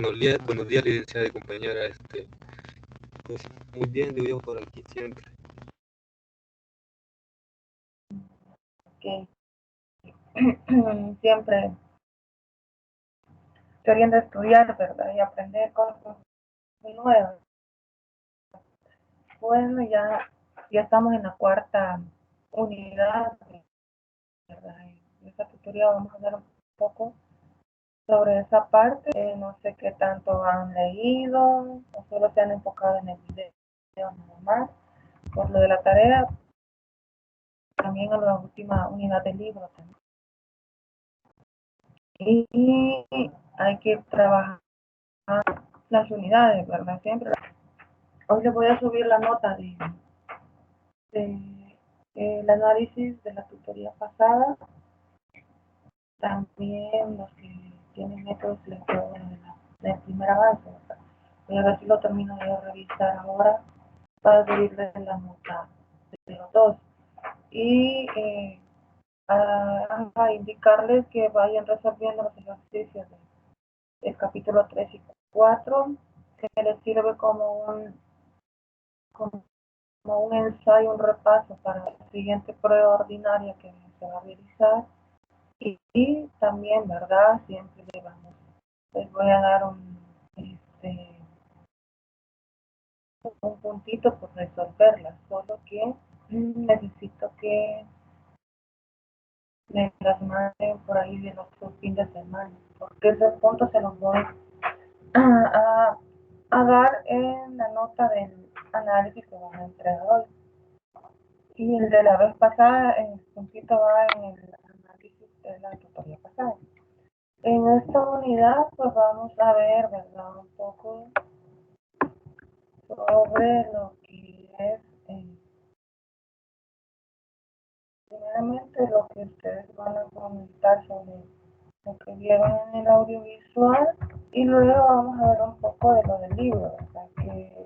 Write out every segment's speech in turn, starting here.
Buenos días, licenciada y compañera. Pues, muy bien, digo yo por aquí siempre. Que siempre queriendo estudiar, ¿verdad? Y aprender cosas nuevas. Bueno, ya estamos en la cuarta unidad, ¿verdad? En esta tutoría vamos a hablar un poco sobre esa parte. No sé qué tanto han leído, o solo se han enfocado en el video nada más. Por lo de la tarea, también en la última unidad del libro. Y hay que trabajar las unidades, ¿verdad? Siempre. Hoy les voy a subir la nota de el análisis de la tutoría pasada. También los que tienen métodos del primer avance, ¿verdad? Voy a ver si lo termino de revisar ahora para subirles la nota de los dos. Y a indicarles que vayan resolviendo los ejercicios del capítulo 3 y 4, que les sirve como un ensayo, un repaso para la siguiente prueba ordinaria que se va a realizar. Y también, ¿verdad? Siempre les voy a dar un puntito por resolverlas, solo que necesito que me las manden por ahí de nuestro fin de semana, porque esos puntos se los voy a dar en la nota del análisis que van a entregar hoy. Y el de la vez pasada, el puntito va en el análisis de la tutoría pasada. En esta unidad, pues vamos a ver, ¿verdad? Un poco sobre lo que es, primeramente, lo que ustedes van a comentar sobre lo que vieron en el audiovisual, y luego vamos a ver un poco de lo del libro, ¿verdad? Que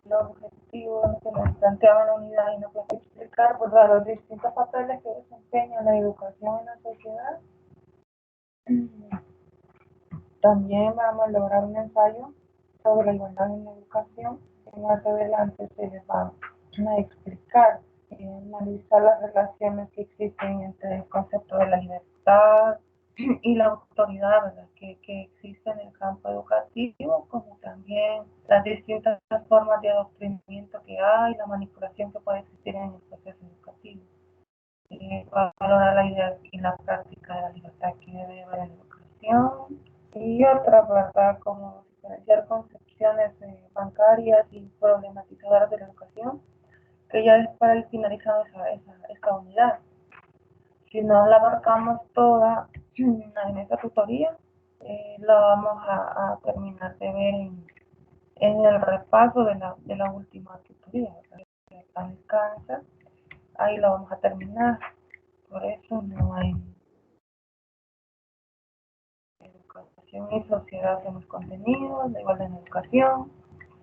los objetivos que nos planteaba la unidad y nos puede explicar, pues, los distintos papeles que desempeña la educación en la sociedad. También vamos a lograr un ensayo sobre la igualdad en la educación, que más adelante se les va a explicar, analizar las relaciones que existen entre el concepto de la libertad y la autoridad, ¿verdad? Que existe en el campo educativo, como también las distintas formas de adoctrinamiento que hay, la manipulación que puede existir en el proceso educativo. Valorar la idea y la práctica de la libertad que debe haber en la educación. Y otra, ¿verdad? Como diferenciar concepciones bancarias y problematizadoras de la educación, que ya es para ir finalizando esta unidad. Si no la abarcamos toda en esta tutoría, la vamos a terminar de ver en el repaso de la última tutoría, ¿verdad? Que alcanza, ahí la vamos a terminar. Por eso no hay educación y sociedad en los contenidos, la igualdad en educación,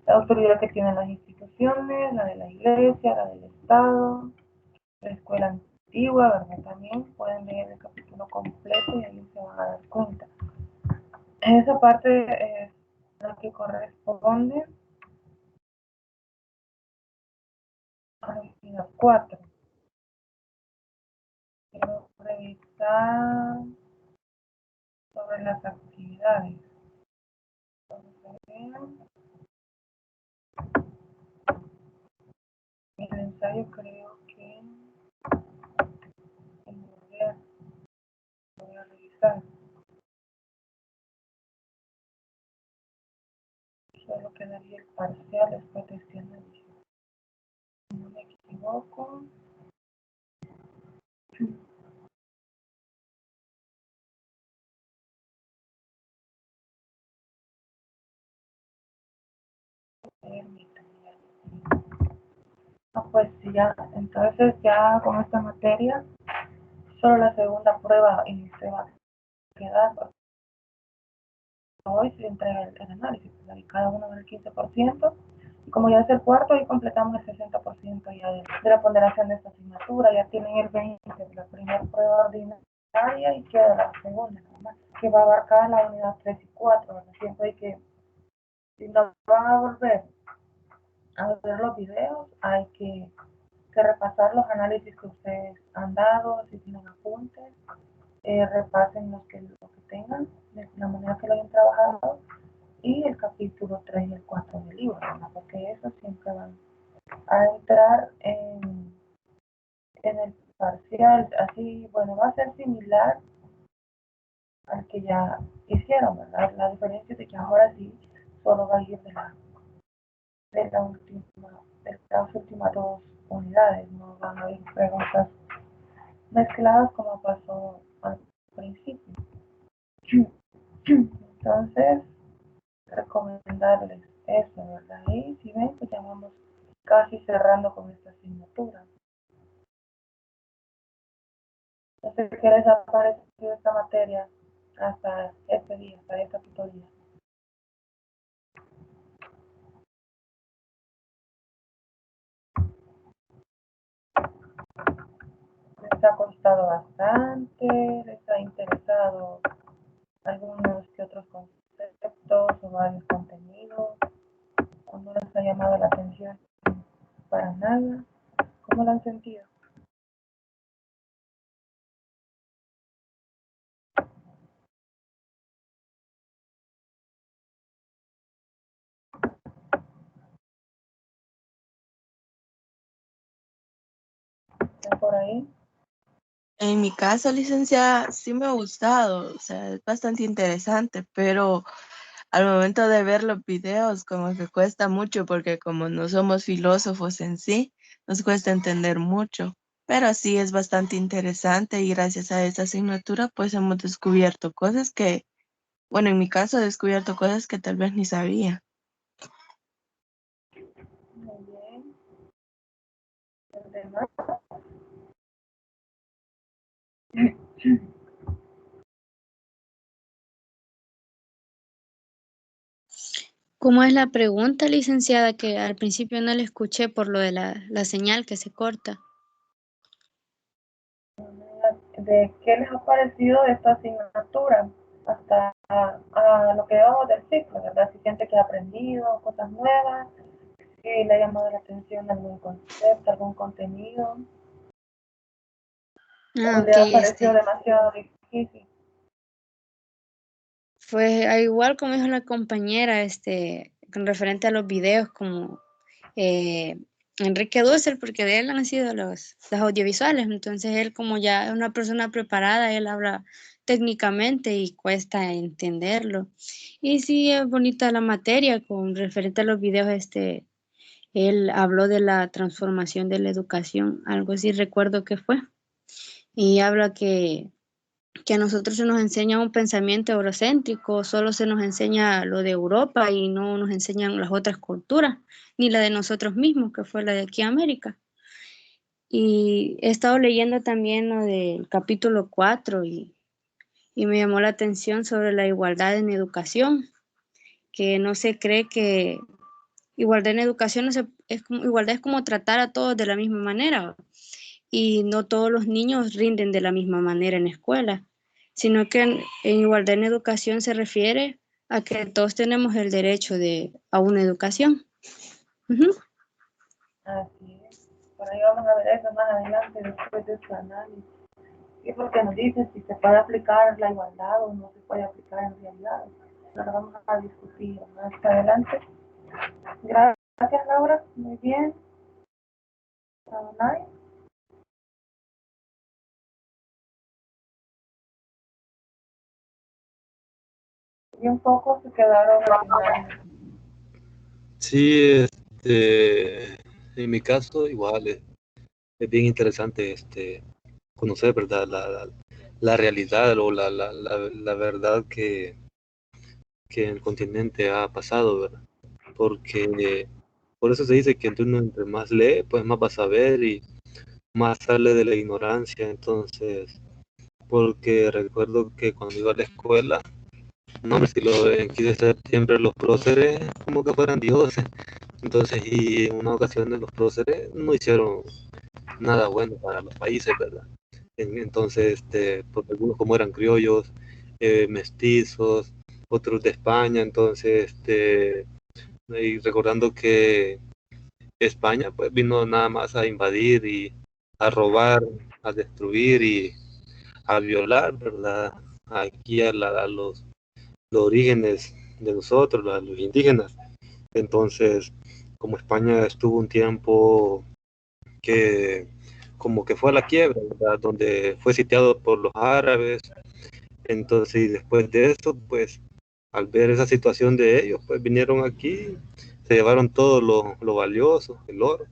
la autoridad que tienen las instituciones, la de la iglesia, la del Estado, la escuela antigua, ¿verdad? También pueden leer el capítulo completo y ahí se van a dar cuenta. Esa parte es la que corresponde a la unidad 4. Quiero revisar sobre las actividades. El ensayo creo que voy a revisar. Solo quedaría el parcial después de este análisis. Si no me equivoco. Pues sí, ya, entonces ya con esta materia, solo la segunda prueba se va a quedar. Hoy se entrega el análisis, y cada uno del 15%, y como ya es el cuarto, ahí completamos el 60% ya de la ponderación de esta asignatura, ya tienen el 20% de la primera prueba ordinaria y queda la segunda, nada más. que va a abarcar la unidad 3 y 4, ¿verdad? Siempre hay que, si no van a volver a ver los videos, hay que repasar los análisis que ustedes han dado, si tienen apuntes, repasen lo que tengan, de la manera que lo hayan trabajado, y el capítulo 3 y el 4 del libro, ¿verdad? Porque eso siempre van a entrar en el parcial, así, bueno, va a ser similar al que ya hicieron, ¿verdad? La diferencia es de que ahora sí solo va a ir de la última, de las últimas dos unidades, no van a ir preguntas mezcladas como pasó al principio. Entonces, recomendarles eso, ¿verdad? Y si ven, pues ya vamos casi cerrando con esta asignatura. No sé qué les ha parecido esta materia hasta este día, hasta esta tutoría. Les ha costado bastante, les ha interesado algunos que otros conceptos o varios contenidos, o no les ha llamado la atención para nada. ¿Cómo lo han sentido? ¿Están por ahí? En mi caso, licenciada, sí me ha gustado, o sea, es bastante interesante, pero al momento de ver los videos como que cuesta mucho porque como no somos filósofos en sí, nos cuesta entender mucho, pero sí es bastante interesante y gracias a esta asignatura pues hemos descubierto cosas que, bueno, en mi caso he descubierto cosas que tal vez ni sabía. Muy bien. ¿Los demás? ¿Cómo es la pregunta, licenciada? Que al principio no le escuché por lo de la señal que se corta. ¿De qué les ha parecido esta asignatura hasta a lo que llevamos del ciclo, ¿verdad? Si siente que ha aprendido cosas nuevas, si le ha llamado la atención algún concepto, algún contenido, o le Ok, ha parecido demasiado difícil. pues igual como dijo la compañera, con referente a los videos como eh, Enrique Dussel, porque de él han sido los audiovisuales, entonces él como ya es una persona preparada, él habla técnicamente y cuesta entenderlo. Y sí, es bonita la materia con referente a los videos, él habló de la transformación de la educación, algo así recuerdo que fue, y habla que a nosotros se nos enseña un pensamiento eurocéntrico, solo se nos enseña lo de Europa y no nos enseñan las otras culturas, ni la de nosotros mismos, que fue la de aquí América. Y he estado leyendo también lo del capítulo 4 y me llamó la atención sobre la igualdad en educación, que no se cree que igualdad en educación no se, es como, igualdad es como tratar a todos de la misma manera y no todos los niños rinden de la misma manera en la escuela, sino que en igualdad en educación se refiere a que todos tenemos el derecho a una educación. Ujú. Así es. Por ahí vamos a ver eso más adelante después de su análisis. Y porque nos dicen si se puede aplicar la igualdad o no se puede aplicar en realidad. Lo vamos a discutir más adelante. Gracias, Laura. Muy bien. Adonai. Y un poco se quedaron al final. Sí, en mi caso igual es bien interesante conocer, ¿verdad? La realidad o la verdad que en el continente ha pasado, ¿verdad? Porque por eso se dice que uno entre más lee, pues más va a saber y más sale de la ignorancia. Entonces, porque recuerdo que cuando iba a la escuela, no, hombre, si lo en 15 de septiembre los próceres como que fueran dioses. Entonces, y en una ocasión los próceres no hicieron nada bueno para los países, ¿verdad? Entonces, porque algunos como eran criollos, mestizos, otros de España. Entonces, y recordando que España pues vino nada más a invadir y a robar, a destruir y a violar, ¿verdad? Aquí a los orígenes de nosotros, a los indígenas. Entonces, como España estuvo un tiempo que como que fue a la quiebra, ¿verdad? Donde fue sitiado por los árabes. Entonces, y después de eso, pues al ver esa situación de ellos, pues vinieron aquí, se llevaron todo lo valioso, el oro,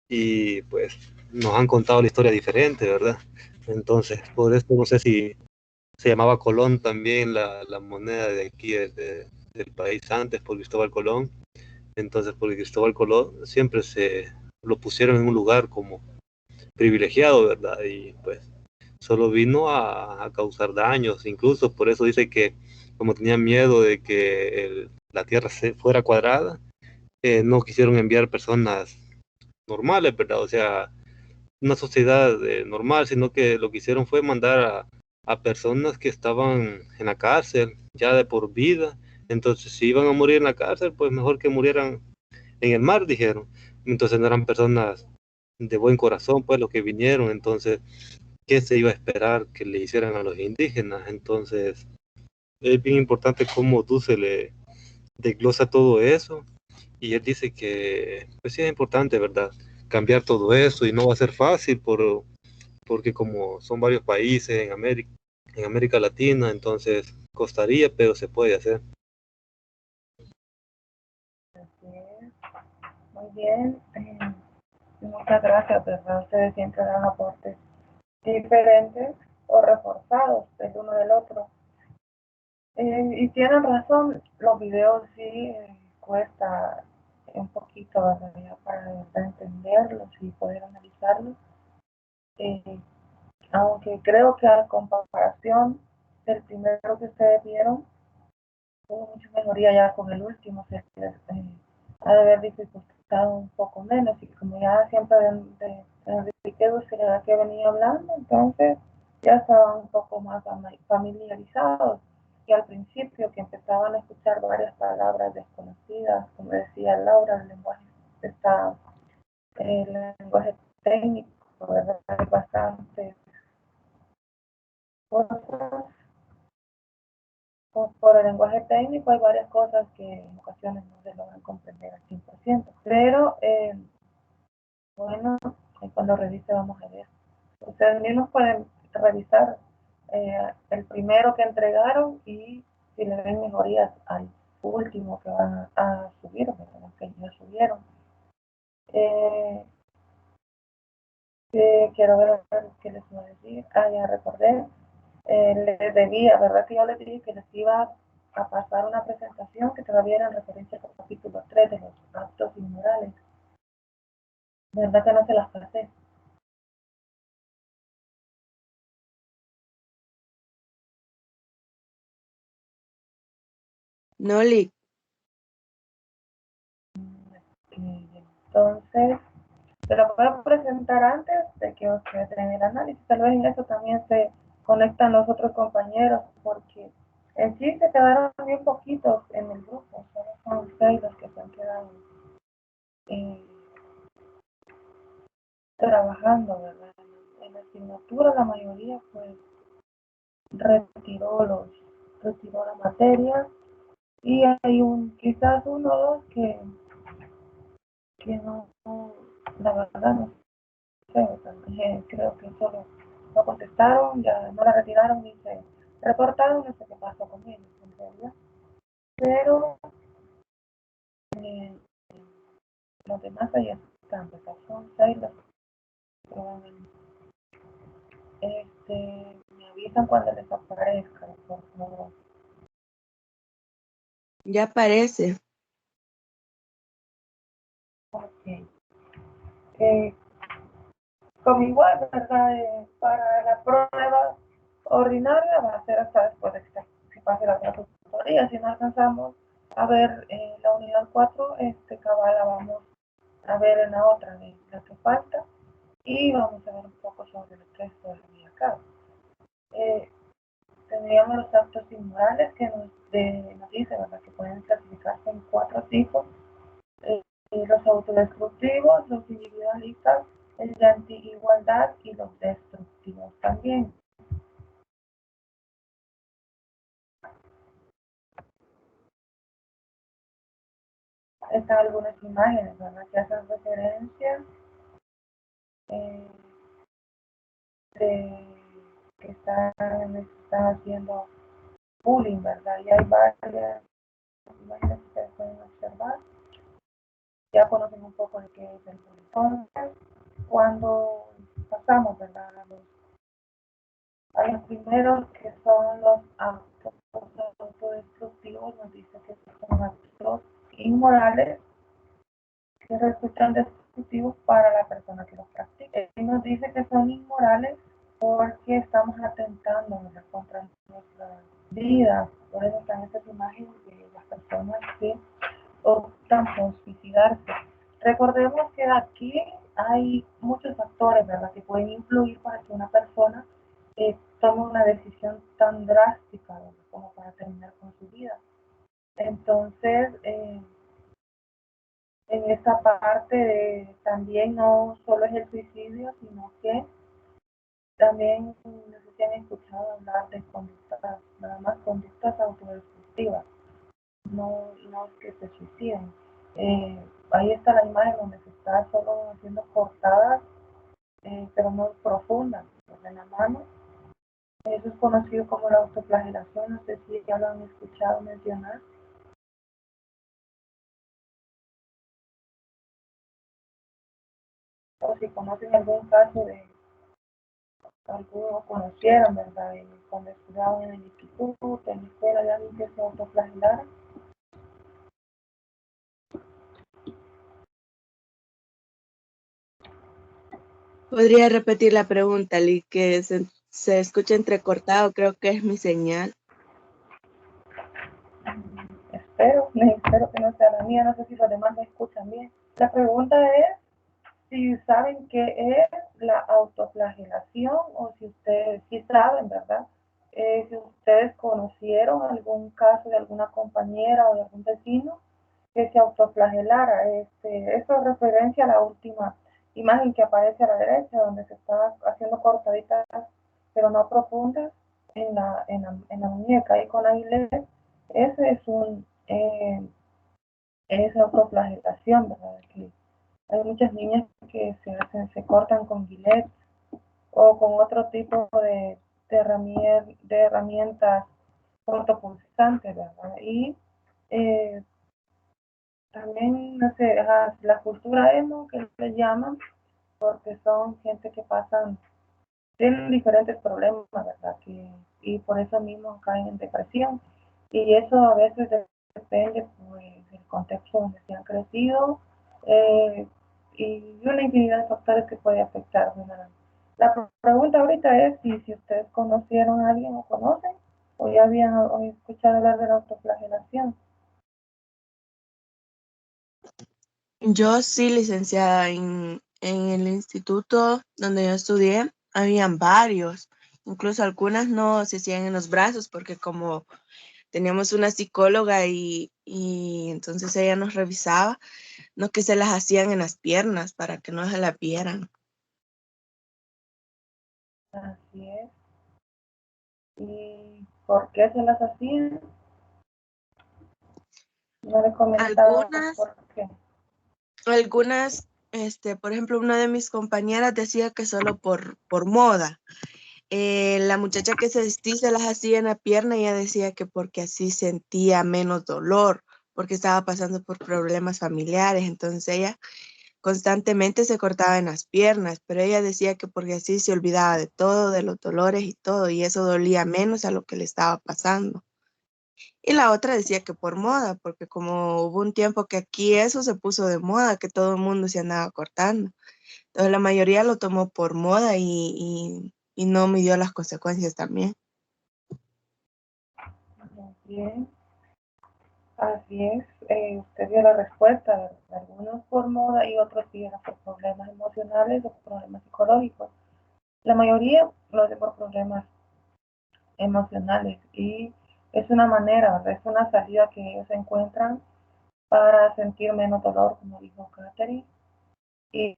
y pues nos han contado la historia diferente, ¿verdad? Entonces, por eso no sé si se llamaba Colón también la moneda de aquí, del país antes, por Cristóbal Colón. Entonces, porque Cristóbal Colón siempre se lo pusieron en un lugar como privilegiado, ¿verdad? Y pues solo vino a causar daños, incluso por eso dice que como tenía miedo de que la tierra se fuera cuadrada, no quisieron enviar personas normales, ¿verdad? O sea, una sociedad normal, sino que lo que hicieron fue mandar a personas que estaban en la cárcel ya de por vida. Entonces, si iban a morir en la cárcel, pues mejor que murieran en el mar, dijeron. Entonces no eran personas de buen corazón, pues los que vinieron. Entonces, ¿qué se iba a esperar que le hicieran a los indígenas? Entonces, es bien importante cómo Duce le desglosa todo eso. Y él dice que, pues sí es importante, ¿verdad? Cambiar todo eso y no va a ser fácil porque como son varios países en América Latina, entonces costaría, pero se puede hacer. Así es. Muy bien. Muchas gracias, ¿verdad? Ustedes siempre dan aportes diferentes o reforzados el uno del otro. Y tienen razón, los videos sí cuesta un poquito, ¿verdad? Ya para entenderlos y poder analizarlos. Eh, Aunque creo que a comparación del primero que ustedes vieron, hubo mucha mejoría ya con el último, se ha de haber dificultado un poco menos, y como ya siempre de Enrique Dussel era que venía hablando, entonces ya estaban un poco más familiarizados, y al principio que empezaban a escuchar varias palabras desconocidas, como decía Laura, el lenguaje técnico, ¿verdad? Hay bastantes cosas. Por el lenguaje técnico hay varias cosas que en ocasiones no se logran comprender al 100%, pero bueno, cuando revise vamos a ver. Ustedes mismos pueden revisar el primero que entregaron y si le ven mejorías al último que van a subir, o que ya subieron. Eh, quiero ver qué les voy a decir. Ya recordé. Les debía, ¿verdad? Que yo les dije que les iba a pasar una presentación que todavía era en referencia al capítulo 3 de los actos inmorales. ¿Verdad que no se las pasé? Noli, Entonces, se lo voy a presentar antes de que ustedes den el análisis. Tal vez en eso también se conectan los otros compañeros, porque en sí se quedaron bien poquitos en el grupo, solo son 6 los que se han quedado eh, trabajando, ¿verdad? En la asignatura la mayoría pues retiró la materia, y hay quizás uno o dos que no, la verdad no sé, también creo que solo no contestaron, ya no la retiraron ni se reportaron, no sé qué pasó con ellos en realidad, pero eh, los demás ahí están, pues son 6 los que van, me avisan cuando les aparezca, por favor. ya aparece. Ok. Eh, Como igual, ¿verdad? Para la prueba ordinaria va a ser hasta después de que se pase la otra tutoría. Si no alcanzamos a ver la unidad 4, cabal la vamos a ver en la otra, de la que falta, y vamos a ver un poco sobre el texto de la unidad acá. tendríamos los actos inmorales que nos dice, ¿verdad?, que pueden clasificarse en 4 tipos. Los autodestructivos, los individualistas, el de anti-igualdad y los destructivos también. Están algunas imágenes, ¿verdad?, que hacen referencia de que están haciendo bullying, ¿verdad? Y hay varias imágenes que ustedes pueden observar. Ya conocen un poco de qué es el bullying. Entonces, cuando pasamos, ¿verdad?, a los primeros, que son los actos autodestructivos, nos dice que son actos inmorales que resultan destructivos para la persona que los practica. Y nos dice que son inmorales porque estamos atentando, ¿verdad?, contra nuestra vida. Por eso están estas imágenes de las personas que optan por suicidarse. Recordemos que aquí hay muchos factores, ¿verdad?, que pueden influir para que una persona tome una decisión tan drástica, ¿verdad?, como para terminar con su vida. Entonces, en esta parte también no solo es el suicidio, sino que también, no sé si han escuchado hablar de conductas, nada más conductas autodestructivas, no es que se suiciden. Ahí está la imagen donde se está solo haciendo cortadas, pero no profundas, en la mano. Eso es conocido como la autoflagelación, no sé si ya lo han escuchado mencionar. O si conocen algún caso de algunos conocieron, ¿verdad?, cuando estudiaban en el instituto, en la escuela, de alguien que se autoflagelara. Podría repetir la pregunta, Lee, que se escucha entrecortado, creo que es mi señal. Espero que no sea la mía, no sé si los demás me escuchan bien. La pregunta es si saben qué es la autoflagelación, o si ustedes sí saben, ¿verdad? Si ustedes conocieron algún caso de alguna compañera o de algún vecino que se autoflagelara. Esto es referencia a la última imagen que aparece a la derecha, donde se está haciendo cortaditas, pero no profundas, en la muñeca y con la iglesia. Ese es autoflagelación, ¿verdad? Que hay muchas niñas que se cortan con gilet o con otro tipo de herramientas cortopulsantes, ¿verdad? Y también, no sé, la cultura emo, que le llaman, porque son gente que tienen diferentes problemas, ¿verdad? Y por eso mismo caen en depresión. Y eso a veces depende, pues, del contexto donde se han crecido, y una infinidad de factores que puede afectar, ¿verdad? La pregunta ahorita es si ustedes conocieron a alguien o conocen, o ya habían escuchado hablar de la autoflagelación. Yo sí, licenciada, en el instituto donde yo estudié, habían varios. Incluso algunas no se hacían en los brazos, porque como teníamos una psicóloga y entonces ella nos revisaba, no, que se las hacían en las piernas para que no se las vieran. Así es. ¿Y por qué se las hacían? No le comentaba Algunas, por qué. algunas, por ejemplo, una de mis compañeras decía que solo por moda. La muchacha que se las hacía en la pierna, ella decía que porque así sentía menos dolor, porque estaba pasando por problemas familiares, entonces ella constantemente se cortaba en las piernas, pero ella decía que porque así se olvidaba de todo, de los dolores y todo, y eso dolía menos a lo que le estaba pasando. Y la otra decía que por moda, porque como hubo un tiempo que aquí eso se puso de moda, que todo el mundo se andaba cortando. Entonces la mayoría lo tomó por moda y no midió las consecuencias también. Así es, usted dio la respuesta, algunos por moda y otros sí eran por problemas emocionales o problemas psicológicos. La mayoría lo hace por problemas emocionales, y es una manera, ¿verdad? Es una salida que ellos encuentran para sentir menos dolor, como dijo Catherine. Y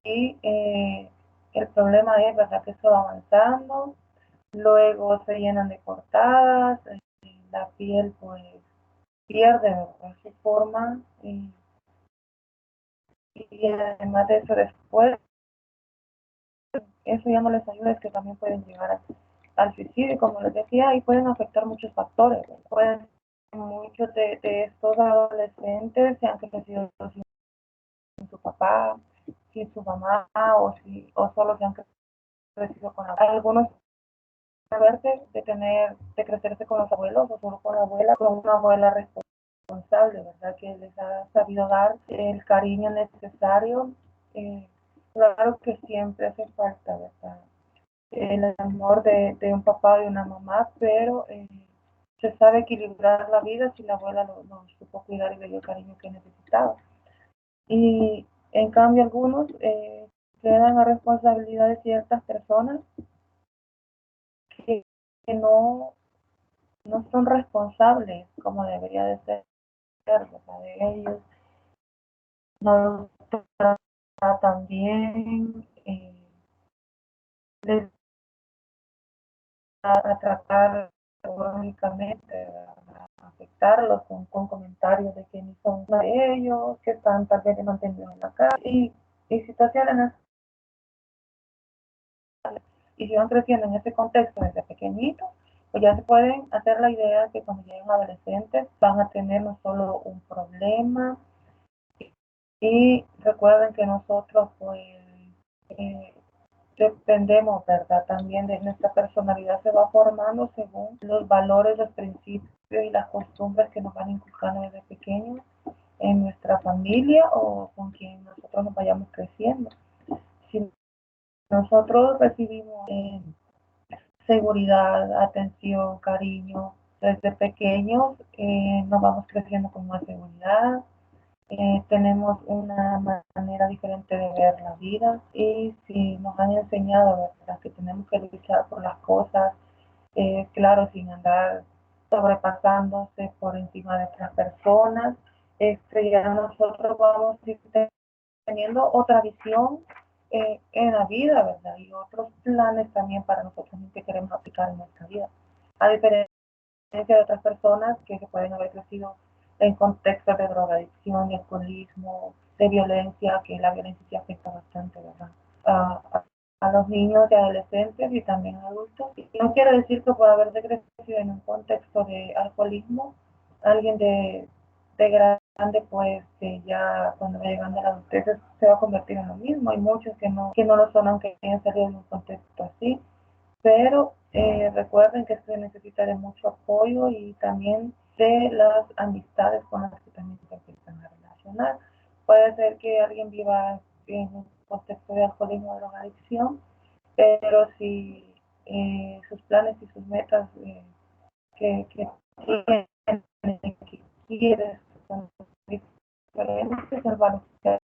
el problema es, ¿verdad?, que eso va avanzando, luego se llenan de cortadas, la piel pues pierde, ¿verdad?, su forma, y además de eso después, eso ya no les ayuda, es que también pueden llegar al suicidio, como les decía, y pueden afectar muchos factores. Pueden, muchos de estos adolescentes se han crecido sin su papá, sin su mamá, o solo se han crecido con algunos de crecerse con los abuelos o solo con la abuela, con una abuela responsable, ¿verdad?, que les ha sabido dar el cariño necesario. Claro que siempre hace falta, ¿verdad?, el amor de un papá y una mamá, pero se sabe equilibrar la vida si la abuela lo supo cuidar y le dio el cariño que necesitaba. Y en cambio algunos quedan a responsabilidad de ciertas personas que no son responsables como debería de ser, ¿verdad?, de ellos, no los tratan bien, les a tratar económicamente, a afectarlos con comentarios de que ni son de ellos, que están tal vez mantenidos en la calle, y situaciones, y si van creciendo en ese contexto desde pequeñitos, pues ya se pueden hacer la idea que cuando lleguen adolescentes van a tener no solo un problema, y recuerden que nosotros pues eh, dependemos, ¿verdad?, también de nuestra personalidad, se va formando según los valores, los principios y las costumbres que nos van inculcando desde pequeños en nuestra familia o con quien nosotros nos vayamos creciendo. Si nosotros recibimos seguridad, atención, cariño desde pequeños, nos vamos creciendo con más seguridad, tenemos una manera diferente de ver la vida, y si nos han enseñado, ¿verdad?, que tenemos que luchar por las cosas, claro, sin andar sobrepasándose por encima de otras personas, ya nosotros vamos teniendo otra visión en la vida, ¿verdad?, y otros planes también para nosotros que queremos aplicar en nuestra vida, a diferencia de otras personas que se pueden haber crecido en contextos de drogadicción, de alcoholismo, de violencia, que la violencia sí afecta bastante, ¿verdad?, a los niños y adolescentes y también a adultos. Y no quiere decir que por haberse crecido en un contexto de alcoholismo, alguien de grande, pues que ya cuando va llegando a la adultez se va a convertir en lo mismo. Hay muchos que no lo son, aunque hayan salido en un contexto así, pero recuerden que se necesita de mucho apoyo y también de las amistades con las que también se empiezan a relacionar. Puede ser que alguien viva en un contexto de alcoholismo o drogadicción, pero si sus planes y sus metas que tienen, que quieren, son diferentes, se van a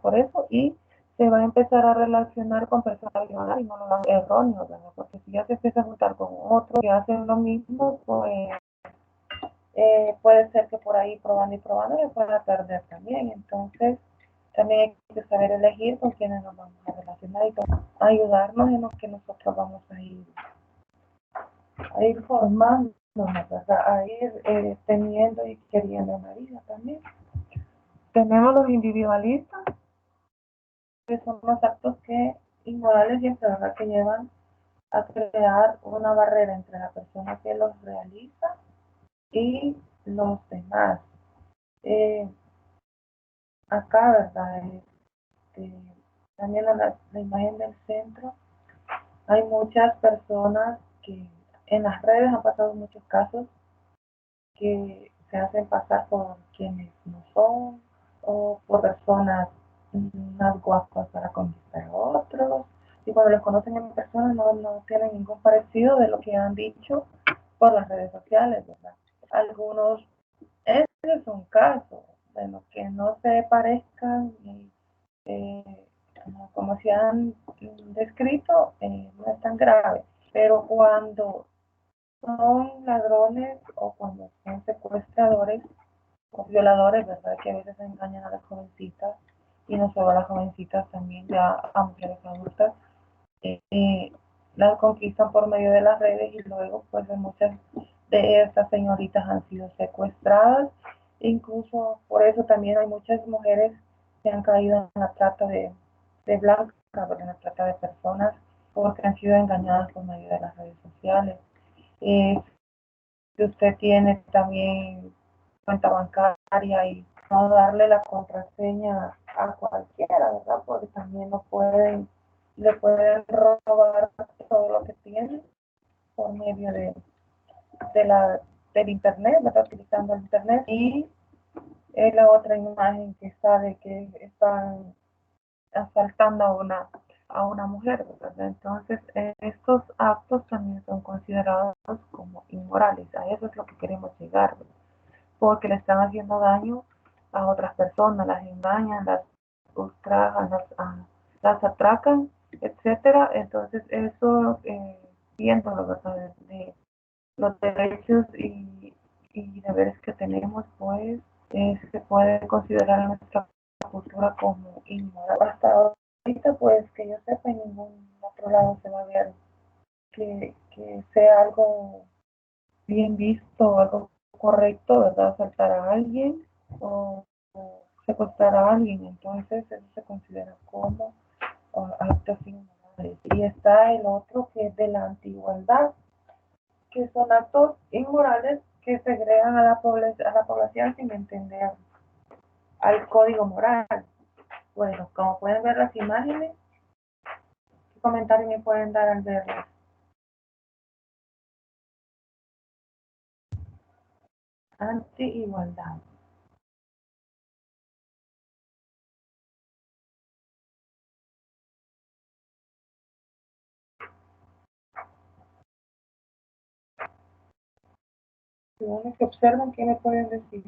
por eso, y se va a empezar a relacionar con personas y no lo hagan erróneo, ¿verdad?, porque si ya se empieza a juntar con otros que hacen lo mismo, pues puede ser que por ahí probando y probando se pueda perder también. Entonces también hay que saber elegir con quienes nos vamos a relacionar y ayudarnos en lo que nosotros vamos a ir formando, ¿verdad?, a ir teniendo y queriendo una vida también. Tenemos los individualistas, que son los actos inmorales y enfermedad que llevan a crear una barrera entre la persona que los realiza y los demás. Acá, ¿verdad?, también la imagen del centro, hay muchas personas que en las redes han pasado muchos casos que se hacen pasar por quienes no son, o por personas más guapas para conquistar a otros, y cuando los conocen en persona no tienen ningún parecido de lo que han dicho por las redes sociales, ¿verdad? Algunos, ese es un caso, bueno, que no se parezcan como se han descrito, no es tan grave, pero cuando son ladrones o cuando son secuestradores o violadores, ¿verdad? Que a veces engañan a las jovencitas y no solo a las jovencitas, también ya a mujeres adultas. Eh, las conquistan por medio de las redes y luego pues muchas de estas señoritas han sido secuestradas. Incluso por eso también hay muchas mujeres que han caído en la trata de blancas, en la trata de personas, porque han sido engañadas por medio de las redes sociales. Eh, si usted tiene también cuenta bancaria y no darle la contraseña a cualquiera, ¿verdad? Porque también le pueden robar todo lo que tiene por medio de la, del internet, ¿verdad? Utilizando el internet. Y es la otra imagen que está de que están asaltando a una mujer, ¿verdad? Entonces, estos actos también son considerados como inmorales. A eso es lo que queremos llegar, ¿verdad? Porque le están haciendo daño a otras personas, las engañan, las ultrajan, las atracan, etcétera. Entonces, eso, viendo la verdad de los derechos y deberes que tenemos, pues se puede considerar a nuestra cultura como inmoral. Hasta ahorita, pues que yo sepa, en ningún otro lado se va a ver que sea algo bien visto, algo correcto, ¿verdad? Asaltar a alguien o secuestrar a alguien. Entonces, eso se considera como actos inmorales. Y está el otro que es de la antigüedad, que son actos inmorales que segregan a la población sin entender al código moral. Bueno, como pueden ver las imágenes, ¿qué comentarios me pueden dar al verlas? Anti-igualdad. Si uno que observan, ¿qué me pueden decir?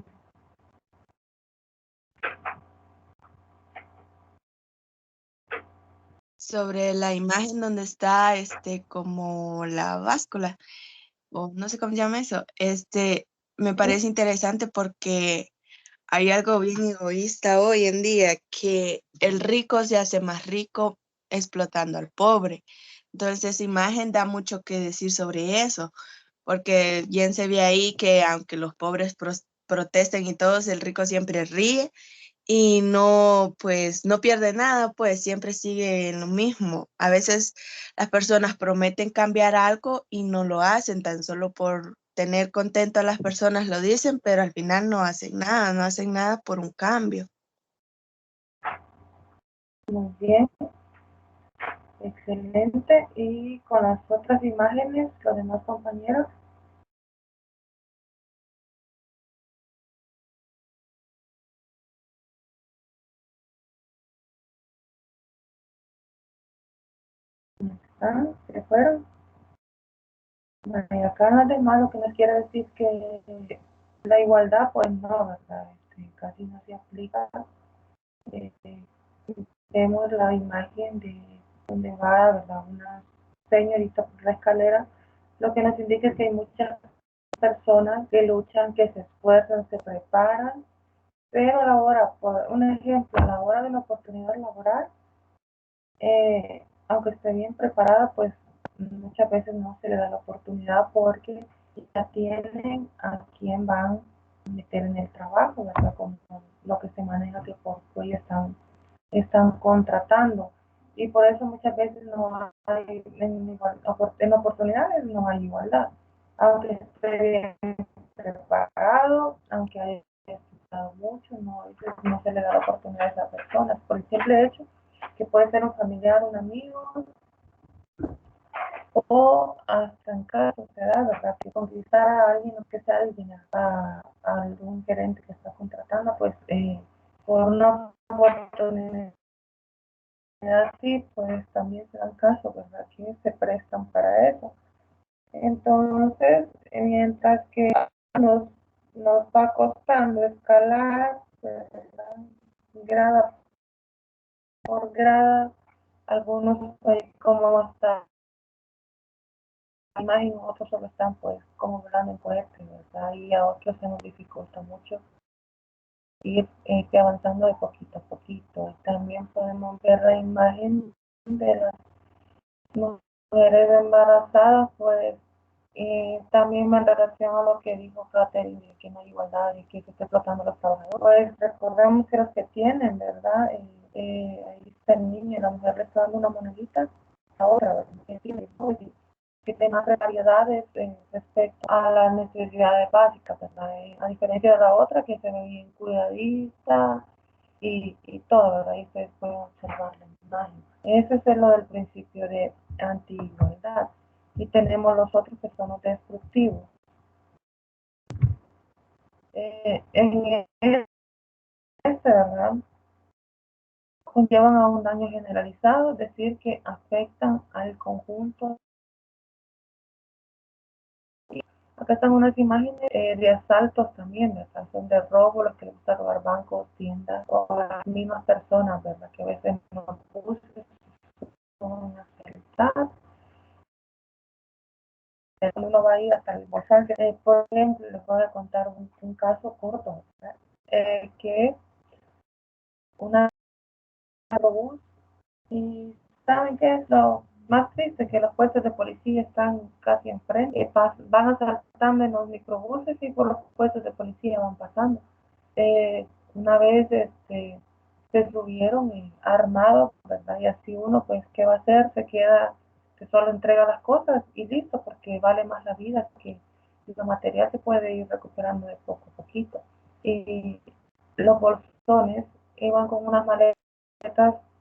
Sobre la imagen donde está como la báscula, o no sé cómo se llama eso, me parece interesante porque hay algo bien egoísta hoy en día, que el rico se hace más rico explotando al pobre. Entonces, esa imagen da mucho que decir sobre eso, porque bien se ve ahí que aunque los pobres protesten y todos, el rico siempre ríe y no, pues, no pierde nada, pues siempre sigue en lo mismo. A veces las personas prometen cambiar algo y no lo hacen, tan solo por tener contento a las personas lo dicen, pero al final no hacen nada, no hacen nada por un cambio. Muy bien, excelente. Y con las otras imágenes, los demás compañeros. ¿Se fueron? Bueno, y acá además lo que nos quiere decir que la igualdad, pues no, ¿verdad? Casi no se aplica. Eh, Vemos la imagen de donde va, ¿verdad? Una señorita por la escalera, lo que nos indica es que hay muchas personas que luchan, que se esfuerzan, se preparan, pero a la hora, por un ejemplo, a la hora de la oportunidad laboral, aunque esté bien preparada, pues muchas veces no se le da la oportunidad porque ya tienen a quién van a meter en el trabajo, ¿verdad? Con lo que se maneja que por ellos están contratando. Y por eso muchas veces no hay, en oportunidades no hay igualdad. Aunque esté bien preparado, aunque haya estudiado mucho, no se le da la oportunidad a esas personas por el simple hecho que puede ser un familiar, un amigo, o hasta en cada sociedad, ¿verdad? Que conquistar a alguien, o que sea alguien, a algún gerente que está contratando, pues por una oportunidad así, pues también se dan casos, ¿verdad? Que se prestan para eso. Entonces, mientras que nos, nos va costando escalar, ¿verdad? Grada por grada, algunos como hasta imagen, otros solo están pues como hablando en cohete, ¿verdad? Y a otros se nos dificulta mucho ir avanzando de poquito a poquito. También podemos ver la imagen de las mujeres embarazadas, pues también en relación a lo que dijo Catherine, de que no hay igualdad y que se está explotando a los trabajadores. Pues recordemos que los que tienen, ¿verdad? Ahí está el niño y la mujer le está dando una monedita a otra, ¿verdad? Que tenga variedades respecto a las necesidades básicas, ¿verdad? A diferencia de la otra que se ve bien cuidadita y todo, ¿verdad? Ahí ustedes pueden observar la imagen. Ese es lo del principio de anti-igualdad. Y tenemos los otros que son los destructivos. En ¿verdad? Conllevan a un daño generalizado, es decir, que afectan al conjunto. Acá están unas imágenes de asaltos también, ¿verdad? Son de robo, los que les gusta robar bancos, tiendas, o las mismas personas, ¿verdad? Que a veces no son asaltadas. Uno va a ir hasta el bosque. Por ejemplo, les voy a contar un caso corto, ¿verdad? Que una robó y ¿saben qué es lo más triste? Que los puestos de policía están casi enfrente, van asaltando en los microbuses y por los puestos de policía van pasando. Una vez se subieron armados, ¿verdad? Y así uno, pues, ¿qué va a hacer? Se queda, que solo entrega las cosas y listo, porque vale más la vida que lo material se puede ir recuperando de poco a poquito. Y los bolsones iban con unas maletas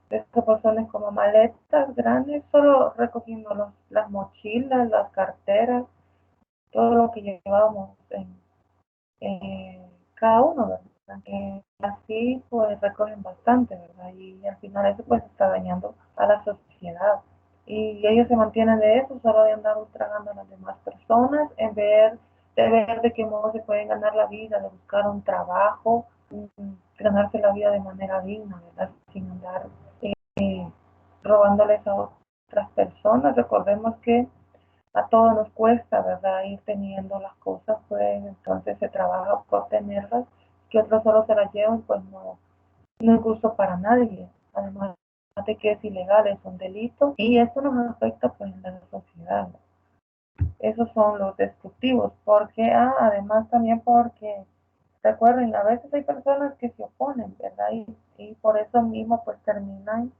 de estos bolsones como maletas grandes, solo recogiendo las mochilas, las carteras, todo lo que llevábamos en cada uno, ¿verdad? Así pues recogen bastante, ¿verdad? Y al final eso pues está dañando a la sociedad. Y ellos se mantienen de eso, solo de andar tragando a las demás personas, en vez de ver de qué modo se pueden ganar la vida, de buscar un trabajo, ganarse la vida de manera digna, ¿verdad? Sin andar robándoles a otras personas. Recordemos que a todos nos cuesta, ¿verdad? Ir teniendo las cosas, pues entonces se trabaja por tenerlas, que otros solo se las llevan, pues no es justo para nadie. Además de que es ilegal, es un delito y esto nos afecta pues en la sociedad. Esos son los destructivos, porque además también porque, recuerden, a veces hay personas que se oponen, ¿verdad? Y por eso mismo pues terminan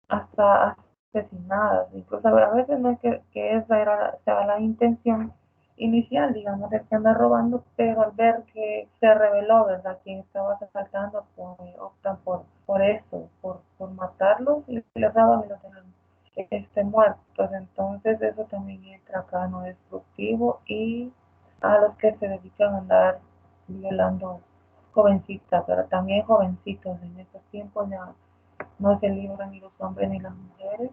hasta asesinadas. Incluso a veces no es que esa sea la intención inicial, digamos, de que anda robando, pero al ver que se reveló, ¿verdad?, quién estaba asaltando, pues optan por eso, por matarlos y les roban y los dejan muertos. Entonces eso también entra acá en lo destructivo y a los que se dedican a andar violando jovencitas, pero también jovencitos en estos tiempos ya no se libran ni los hombres ni las mujeres.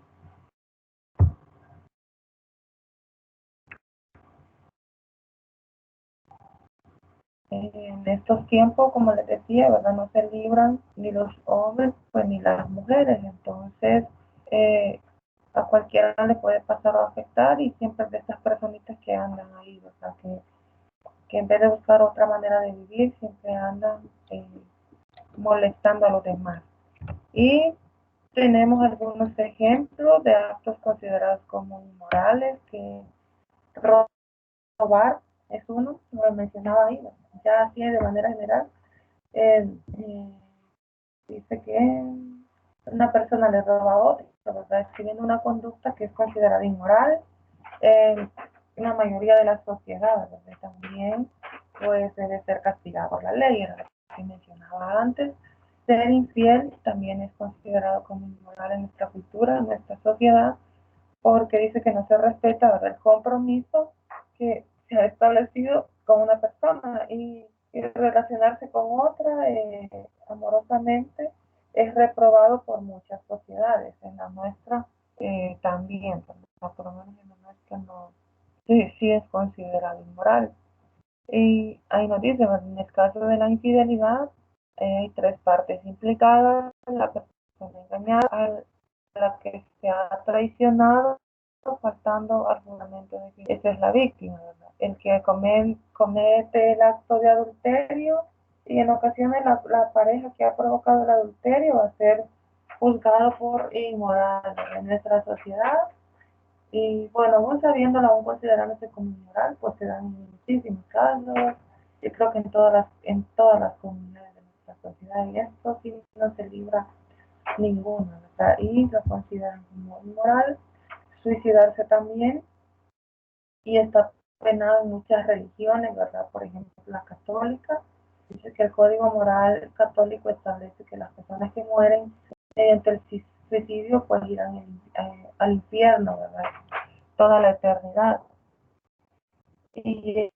En estos tiempos, como les decía, ¿verdad? No se libran ni los hombres pues ni las mujeres. Entonces, a cualquiera le puede pasar o afectar y siempre de estas personitas que andan ahí, ¿verdad? Que en vez de buscar otra manera de vivir, siempre andan molestando a los demás. Y tenemos algunos ejemplos de actos considerados como inmorales, que robar es uno, como lo mencionaba ahí, ya así de manera general. Dice que una persona le roba a otra, ¿verdad? Escribiendo una conducta que es considerada inmoral en la mayoría de las sociedades, ¿verdad? También pues debe ser castigado por la ley, era lo que mencionaba antes. Ser infiel también es considerado como inmoral en nuestra cultura, en nuestra sociedad, porque dice que no se respeta, ¿verdad?, el compromiso que se ha establecido con una persona y relacionarse con otra amorosamente es reprobado por muchas sociedades. En la nuestra también, por lo menos en la nuestra no, sí es considerado inmoral. Y ahí nos dice, bueno, en el caso de la infidelidad hay tres partes implicadas: la persona engañada, a la que se ha traicionado faltando al fundamento de que esa es la víctima, ¿verdad? El que comete el acto de adulterio, y en ocasiones la pareja que ha provocado el adulterio va a ser juzgado por inmoral en nuestra sociedad. Y bueno, aún sabiéndolo, aún considerándose como inmoral, pues se dan muchísimos casos. Yo creo que en todas las comunidades de nuestra sociedad, y esto sí no se libra ninguno, ¿verdad? Y lo consideran como inmoral. Suicidarse también, y está penado en muchas religiones, ¿verdad? Por ejemplo, la católica dice que el código moral católico establece que las personas que mueren mediante el suicidio pues irán al infierno, ¿verdad? Toda la eternidad. Y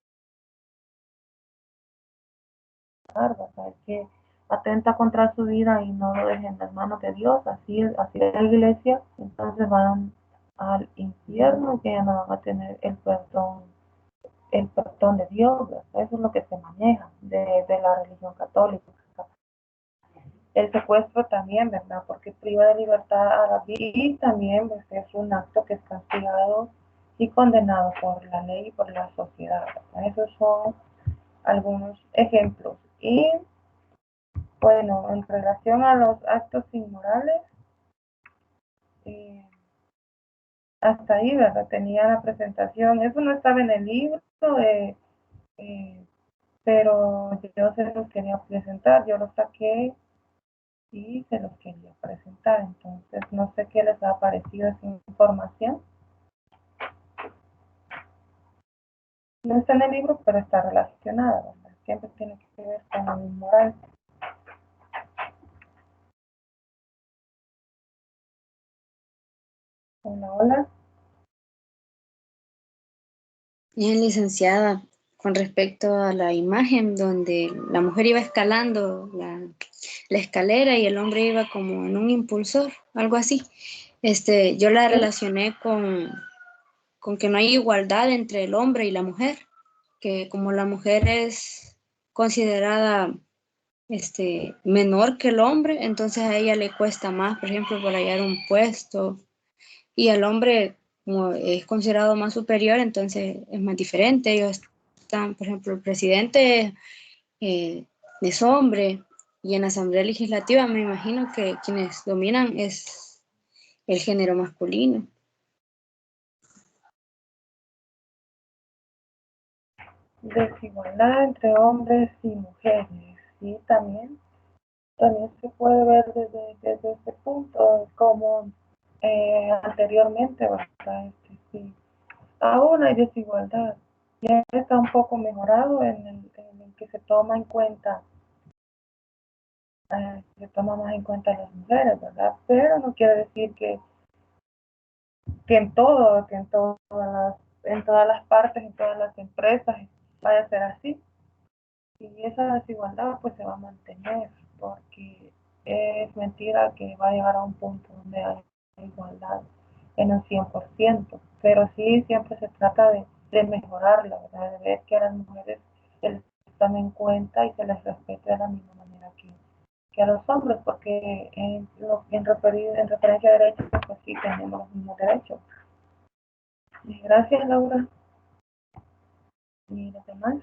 ¿verdad? Que atenta contra su vida y no lo dejen en las manos de Dios, así es la iglesia, entonces van al infierno, que ya no van a tener el perdón de Dios, ¿verdad? Eso es lo que se maneja de la religión católica. El secuestro también, ¿verdad? Porque priva de libertad a la vida, y también pues, es un acto que es castigado y condenado por la ley y por la sociedad, ¿verdad? Esos son algunos ejemplos. Y bueno, en relación a los actos inmorales, eh, hasta ahí, ¿verdad? Tenía la presentación. Eso no estaba en el libro, eh, pero yo se los quería presentar. Yo los saqué y se los quería presentar. Entonces, no sé qué les ha parecido esa información. No está en el libro, pero está relacionada, ¿verdad? Siempre tiene que ver con lo inmoral. Hola, hola. Bien, licenciada, con respecto a la imagen donde la mujer iba escalando la escalera y el hombre iba como en un impulsor, algo así. Yo la relacioné con que no hay igualdad entre el hombre y la mujer, que como la mujer es considerada menor que el hombre, entonces a ella le cuesta más, por ejemplo, por hallar un puesto, y al hombre, como es considerado más superior, entonces es más diferente. Ellos están, por ejemplo, el presidente es hombre, y en la Asamblea Legislativa me imagino que quienes dominan es el género masculino. Desigualdad entre hombres y mujeres. Sí, también se puede ver desde este punto, como anteriormente, ¿verdad? Sí, aún hay desigualdad. Ya está un poco mejorado en el que se toma en cuenta, se toma más en cuenta a las mujeres, ¿verdad? Pero no quiere decir que en todas las partes, en todas las empresas vaya a ser así. Y esa desigualdad pues se va a mantener, porque es mentira que va a llegar a un punto donde hay igualdad en un 100%, pero sí siempre se trata de mejorarla, ¿verdad? De ver que a las mujeres se les tome en cuenta y se les respete de la misma manera que a los hombres, porque en referencia a derechos, pues sí tenemos los mismos derechos. Y gracias, Laura. ¿Y los demás?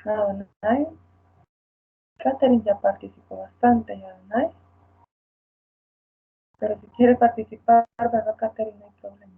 Adonai. Catherine ya participó bastante, Adonai. Pero si quiere participar, ¿verdad, Catherine? No hay problema.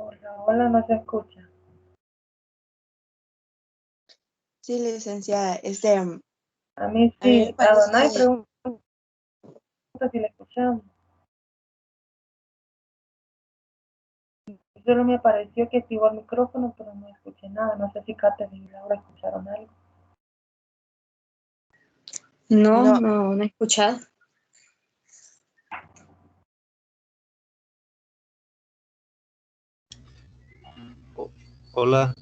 Hola, hola, no se escucha. Sí, licenciada, A mí a mí me sí, Adonai parece, pregunta si le escuchamos. Solo me pareció que activó el micrófono, pero no escuché nada. No sé si Catherine y Laura escucharon algo. No, no, no he escuchado. Hola,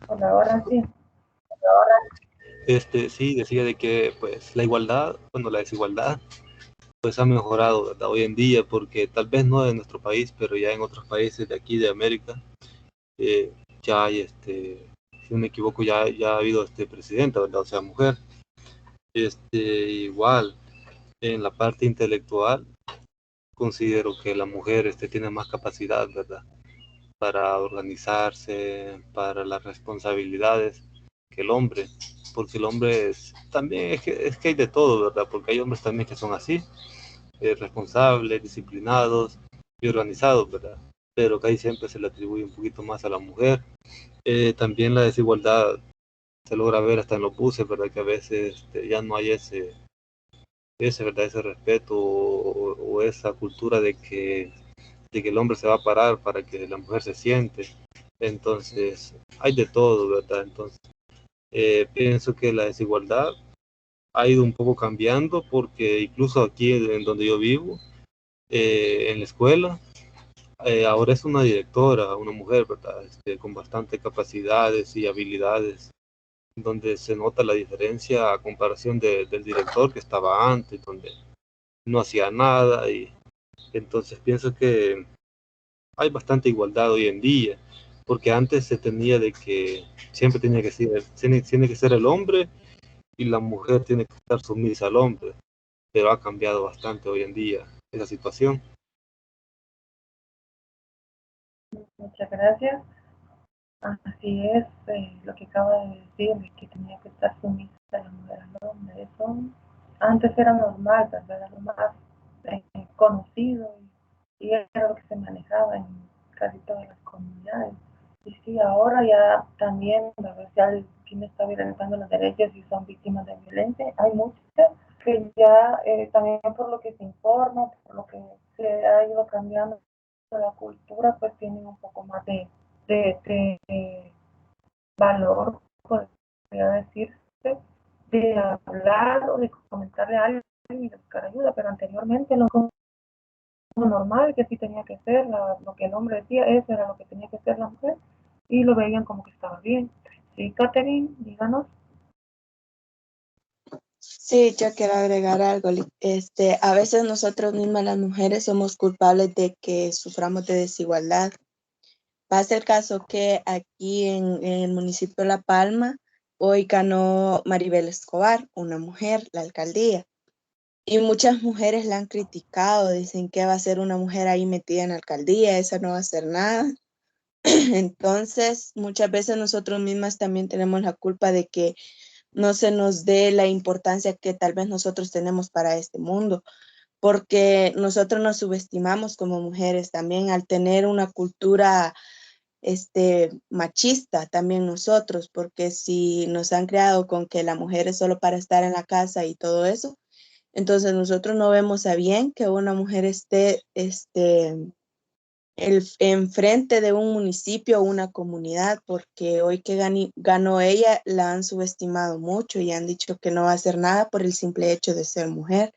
Ahora sí. sí, decía de que pues la igualdad, bueno, la desigualdad, pues ha mejorado, ¿verdad? Hoy en día, porque tal vez no en nuestro país, pero ya en otros países de aquí de América, eh, ya hay, si no me equivoco, ya ha habido presidenta, ¿verdad? O sea, mujer. Igual, en la parte intelectual, considero que la mujer tiene más capacidad, ¿verdad? Para organizarse, para las responsabilidades que el hombre, porque el hombre también es que hay de todo, ¿verdad? Porque hay hombres también que son así, responsables, disciplinados y organizados, ¿verdad? Pero que ahí siempre se le atribuye un poquito más a la mujer. También la desigualdad se logra ver hasta en los buses, ¿verdad? Que a veces ya no hay ¿verdad? Ese respeto o esa cultura de que el hombre se va a parar para que la mujer se siente. Entonces, hay de todo, ¿verdad? Entonces, pienso que la desigualdad ha ido un poco cambiando porque incluso aquí en donde yo vivo, en la escuela, ahora es una directora, una mujer, ¿verdad? Con bastante capacidades y habilidades, donde se nota la diferencia a comparación del director que estaba antes, donde no hacía nada. Y entonces pienso que hay bastante igualdad hoy en día, porque antes se tenía de que siempre tiene que ser el hombre y la mujer tiene que estar sumisa al hombre, pero ha cambiado bastante hoy en día esa situación. Muchas gracias. Así es, lo que acaba de decir, de que tenía que estar sumisa la mujer al hombre. Eso antes era normal, ¿verdad? Era lo más conocido y era lo que se manejaba en casi todas las comunidades. Y sí, ahora ya también, ¿verdad? Si alguien está violentando los derechos y son víctimas de violencia, hay muchas que ya también por lo que se informa, por lo que se ha ido cambiando la cultura, pues tienen un poco más de valor, podría decirse, de hablar o de comentarle a alguien y de buscar ayuda, pero anteriormente no como normal, que sí tenía que ser lo que el hombre decía, eso era lo que tenía que ser la mujer, y lo veían como que estaba bien. Sí, Catherine, díganos. Sí, yo quiero agregar algo. A veces nosotros mismas las mujeres somos culpables de que suframos de desigualdad. Pasa el caso que aquí en el municipio de La Palma, hoy ganó Maribel Escobar, una mujer, la alcaldía. Y muchas mujeres la han criticado, dicen que va a ser una mujer ahí metida en la alcaldía, esa no va a hacer nada. Entonces, muchas veces nosotros mismas también tenemos la culpa de que no se nos dé la importancia que tal vez nosotros tenemos para este mundo, porque nosotros nos subestimamos como mujeres también al tener una cultura machista también nosotros, porque si nos han creado con que la mujer es solo para estar en la casa y todo eso, entonces nosotros no vemos a bien que una mujer esté enfrente de un municipio o una comunidad, porque hoy que ganó ella, la han subestimado mucho y han dicho que no va a hacer nada por el simple hecho de ser mujer.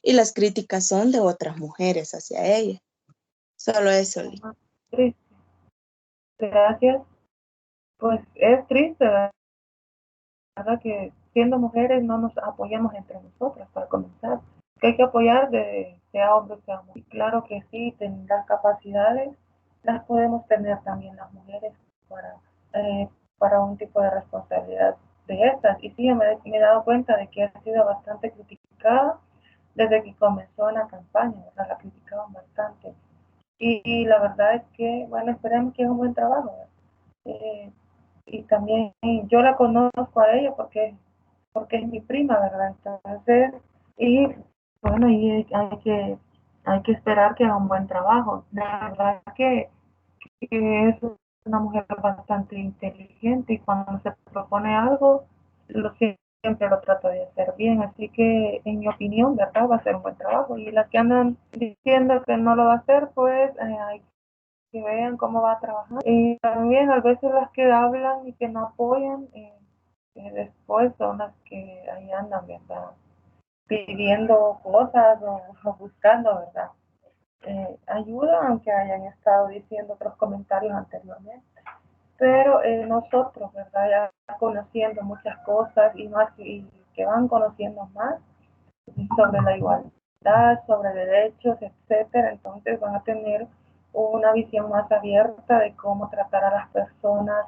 Y las críticas son de otras mujeres hacia ella. Solo eso, Lee. Triste. Gracias. Pues es triste, ¿verdad? Que siendo mujeres no nos apoyamos entre nosotras, para comenzar. Que hay que apoyar sea hombre, sea mujer. Y claro que sí, tener las capacidades las podemos tener también las mujeres para, para un tipo de responsabilidad de estas. Y sí, me he dado cuenta de que ha sido bastante criticada desde que comenzó la campaña, ¿verdad? La criticaban bastante. Y la verdad es que, bueno, esperemos que haga un buen trabajo, ¿verdad? Eh, y también yo la conozco a ella porque es mi prima, ¿verdad? Entonces, y bueno, y hay que esperar que haga un buen trabajo. La verdad que es una mujer bastante inteligente y cuando se propone algo, siempre lo trata de hacer bien. Así que, en mi opinión, ¿verdad? Va a ser un buen trabajo. Y las que andan diciendo que no lo va a hacer, pues hay que vean cómo va a trabajar. Y también a veces las que hablan y que no apoyan, después son las que ahí andan, ¿verdad? Pidiendo cosas o buscando, ¿verdad? Ayuda, aunque hayan estado diciendo otros comentarios anteriormente. pero nosotros, ¿verdad? Ya conociendo muchas cosas y más, y que van conociendo más sobre la igualdad, sobre derechos, etcétera, entonces van a tener una visión más abierta de cómo tratar a las personas,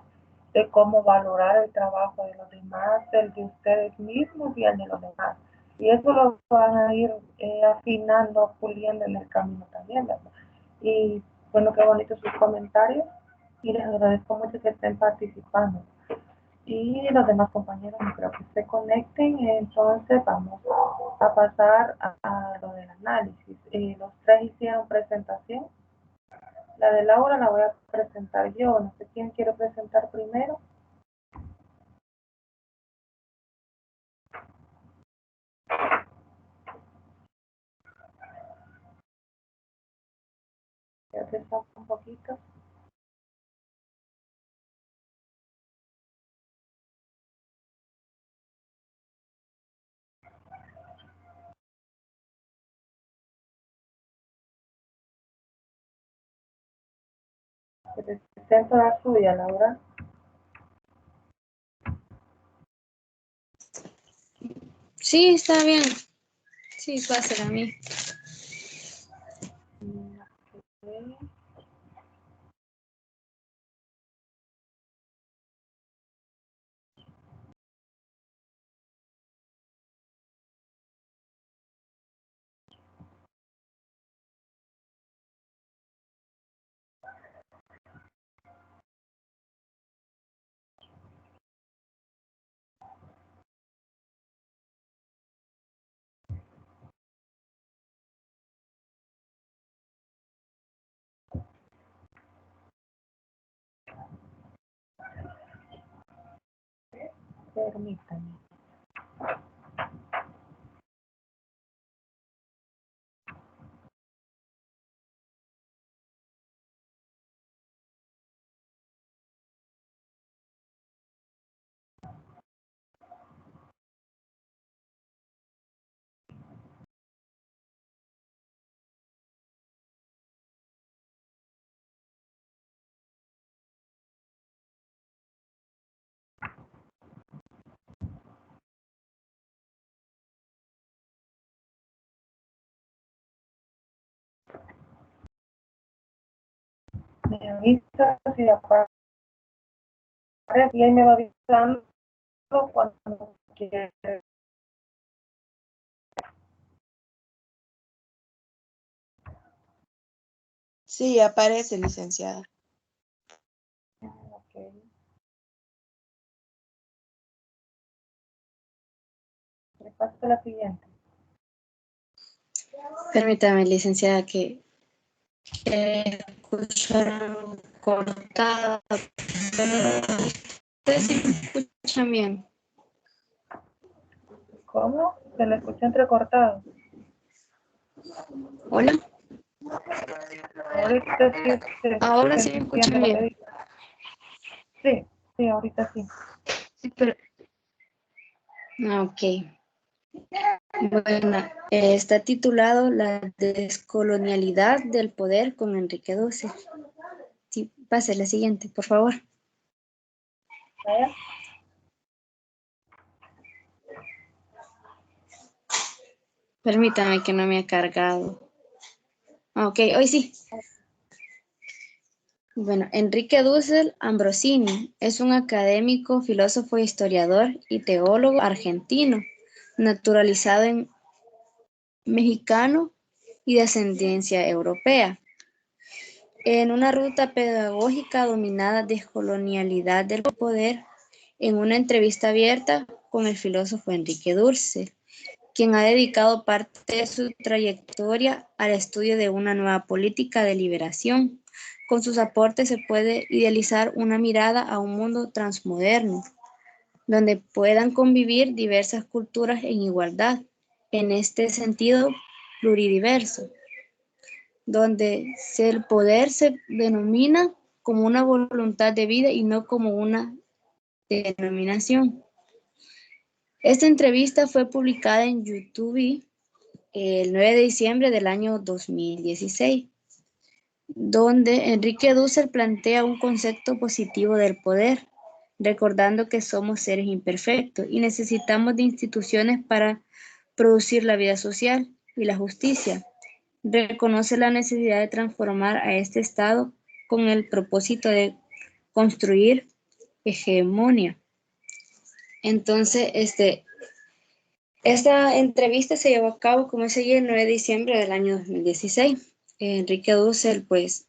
de cómo valorar el trabajo de los demás, el de ustedes mismos y el de los demás. Y eso lo van a ir afinando, puliendo en el camino también, ¿verdad? Y bueno, qué bonitos sus comentarios y les agradezco mucho que estén participando. Y los demás compañeros no creo que se conecten, entonces vamos a pasar a lo del análisis. Los tres hicieron presentación. La de Laura la voy a presentar yo, no sé quién quiere presentar primero. Ya te saco un poquito. Que te presento la suya, Laura. Sí, está bien. Sí, va a ser a mí. Okay. Permítame. Me avisa si aparece y ahí me va avisando cuando quiere. Sí, aparece, licenciada. Okay. Le paso a la siguiente. Permítame, licenciada, que escucharon cortado, pero ustedes sí me escuchan bien. ¿Cómo? Se le escucha entrecortado. Hola, Ahorita sí ahora se sí me entiende escuchan lo que bien. dice. Sí, sí, ahorita sí. Sí, pero... Ok. Bueno, está titulado La descolonialidad del poder con Enrique Dussel. Sí, pase la siguiente, por favor. ¿Vaya? Permítame que no me ha cargado. Ok, hoy sí. Bueno, Enrique Dussel Ambrosini es un académico, filósofo, historiador y teólogo argentino, naturalizado en mexicano y de ascendencia europea. En una ruta pedagógica dominada descolonialidad del poder, en una entrevista abierta con el filósofo Enrique Dussel, quien ha dedicado parte de su trayectoria al estudio de una nueva política de liberación. Con sus aportes se puede idealizar una mirada a un mundo transmoderno, donde puedan convivir diversas culturas en igualdad, en este sentido pluridiverso, donde el poder se denomina como una voluntad de vida y no como una denominación. Esta entrevista fue publicada en YouTube el 9 de diciembre del año 2016. donde Enrique Dussel plantea un concepto positivo del poder, recordando que somos seres imperfectos y necesitamos de instituciones para producir la vida social y la justicia. Reconoce la necesidad de transformar a este estado con el propósito de construir hegemonía. Entonces, esta entrevista se llevó a cabo, como se el 9 de diciembre del año 2016. Enrique Dussel, pues,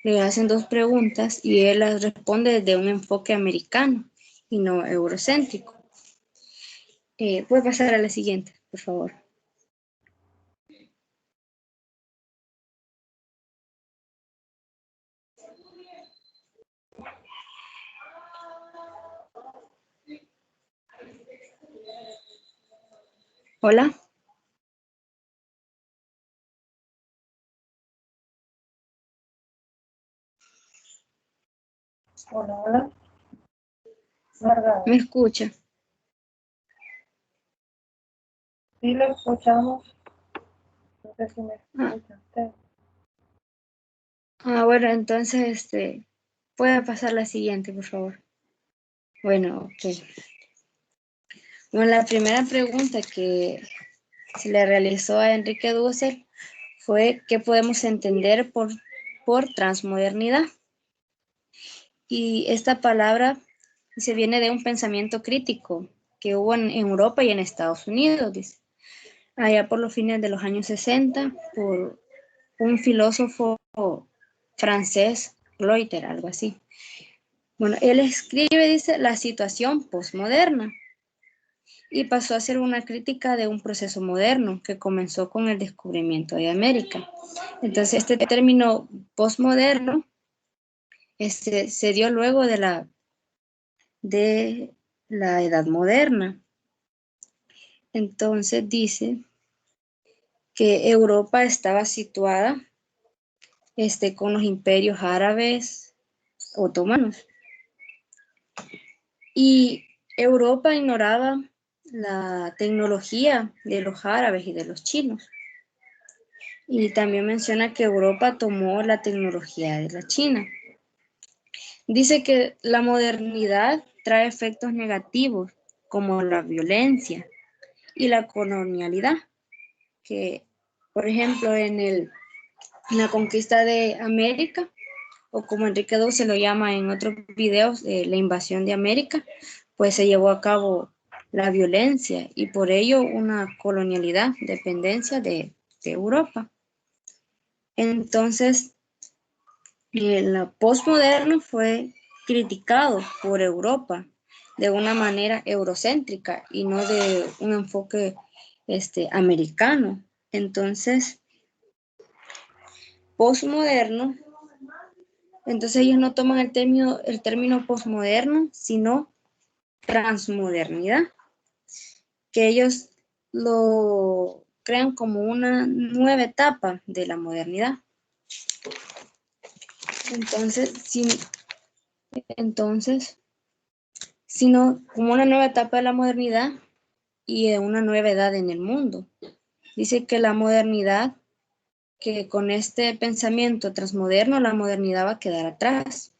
le hacen dos preguntas y él las responde desde un enfoque americano y no eurocéntrico. Puede pasar a la siguiente, por favor. Hola. Hola, hola. Margarita. ¿Me escucha? Sí, lo escuchamos. No sé si me escucha usted. Bueno, entonces, puede pasar la siguiente, por favor. Bueno, ok. Bueno, la primera pregunta que se le realizó a Enrique Dussel fue ¿qué podemos entender por transmodernidad? Y esta palabra se viene de un pensamiento crítico que hubo en Europa y en Estados Unidos, dice. Allá por los fines de los años 60, por un filósofo francés, Reuter, algo así. Bueno, él escribe, dice, la situación postmoderna y pasó a ser una crítica de un proceso moderno que comenzó con el descubrimiento de América. Entonces, este término postmoderno se dio luego de la Edad Moderna. Entonces dice que Europa estaba situada con los imperios árabes otomanos. Y Europa ignoraba la tecnología de los árabes y de los chinos. Y también menciona que Europa tomó la tecnología de la China. Dice que la modernidad trae efectos negativos como la violencia y la colonialidad, que por ejemplo en la conquista de América, o como Enrique II se lo llama en otros videos, la invasión de América, pues se llevó a cabo la violencia y por ello una colonialidad, dependencia de Europa. Entonces, el postmoderno fue criticado por Europa de una manera eurocéntrica y no de un enfoque americano. Entonces, postmoderno, entonces ellos no toman el término postmoderno, sino transmodernidad, que ellos lo crean como una nueva etapa de la modernidad. Sino como una nueva etapa de la modernidad y de una nueva edad en el mundo. Dice que la modernidad, que con este pensamiento transmoderno, la modernidad va a quedar atrás.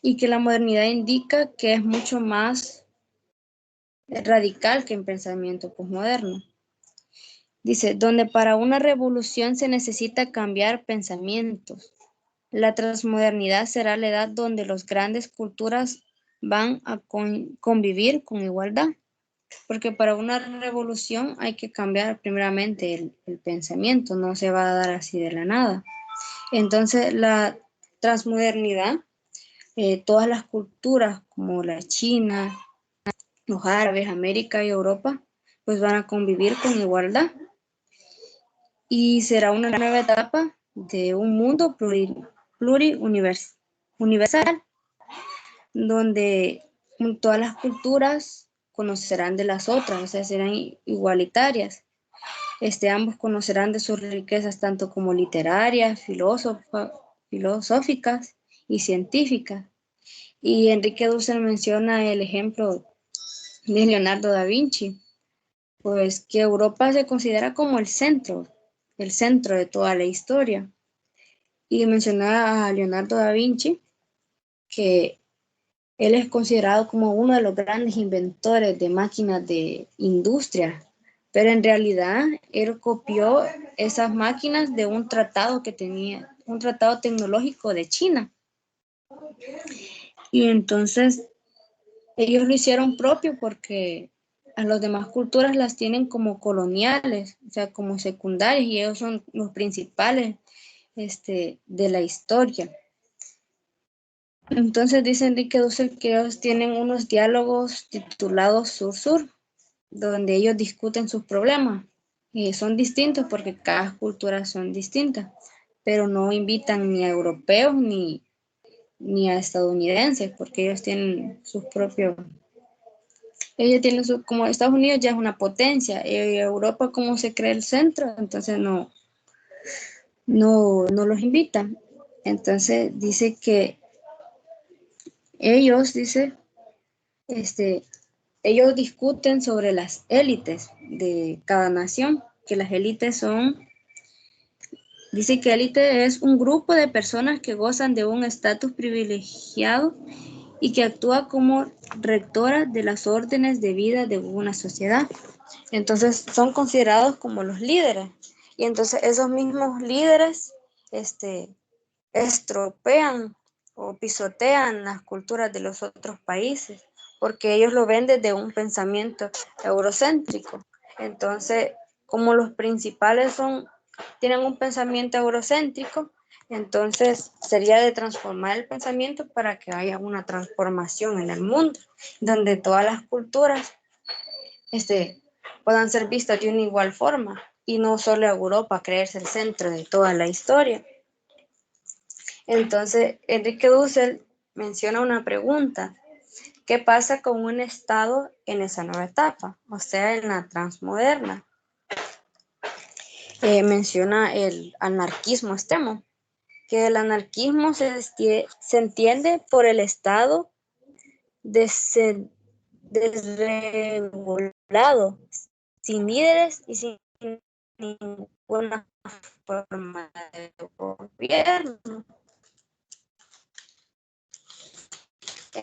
Y que la modernidad indica que es mucho más radical que el pensamiento posmoderno. Dice, donde para una revolución se necesita cambiar pensamientos. La transmodernidad será la edad donde las grandes culturas van a convivir con igualdad. Porque para una revolución hay que cambiar primeramente el pensamiento, no se va a dar así de la nada. Entonces la transmodernidad, todas las culturas como la China, los árabes, América y Europa, pues van a convivir con igualdad. Y será una nueva etapa de un mundo pluriuniversal, donde todas las culturas conocerán de las otras, o sea, serán igualitarias. Ambos conocerán de sus riquezas tanto como literarias, filosóficas y científicas. Y Enrique Dussel menciona el ejemplo de Leonardo da Vinci, pues que Europa se considera como el centro de toda la historia. Y mencionaba a Leonardo da Vinci, que él es considerado como uno de los grandes inventores de máquinas de industria, pero en realidad él copió esas máquinas de un tratado que tenía, un tratado tecnológico de China. Y entonces ellos lo hicieron propio porque a las demás culturas las tienen como coloniales, o sea, como secundarias, y ellos son los principales de la historia. Entonces dice Enrique Dussel que ellos tienen unos diálogos titulados Sur-Sur, donde ellos discuten sus problemas. Y son distintos porque cada cultura son distintas, pero no invitan ni a europeos ni a estadounidenses, porque ellos tienen como Estados Unidos ya es una potencia, y Europa como se cree el centro, entonces no los invitan. Entonces dice que ellos, ellos discuten sobre las élites de cada nación, que las élites dice que élite es un grupo de personas que gozan de un estatus privilegiado y que actúa como rectora de las órdenes de vida de una sociedad. Entonces son considerados como los líderes. Y entonces esos mismos líderes estropean o pisotean las culturas de los otros países, porque ellos lo ven desde un pensamiento eurocéntrico. Entonces, como los principales tienen un pensamiento eurocéntrico, entonces sería de transformar el pensamiento para que haya una transformación en el mundo, donde todas las culturas puedan ser vistas de una igual forma y no solo Europa creerse el centro de toda la historia. Entonces, Enrique Dussel menciona una pregunta: ¿qué pasa con un Estado en esa nueva etapa? O sea, en la transmoderna. Menciona el anarquismo extremo, que el anarquismo se entiende por el Estado desregulado, sin líderes y sin ninguna forma de gobierno.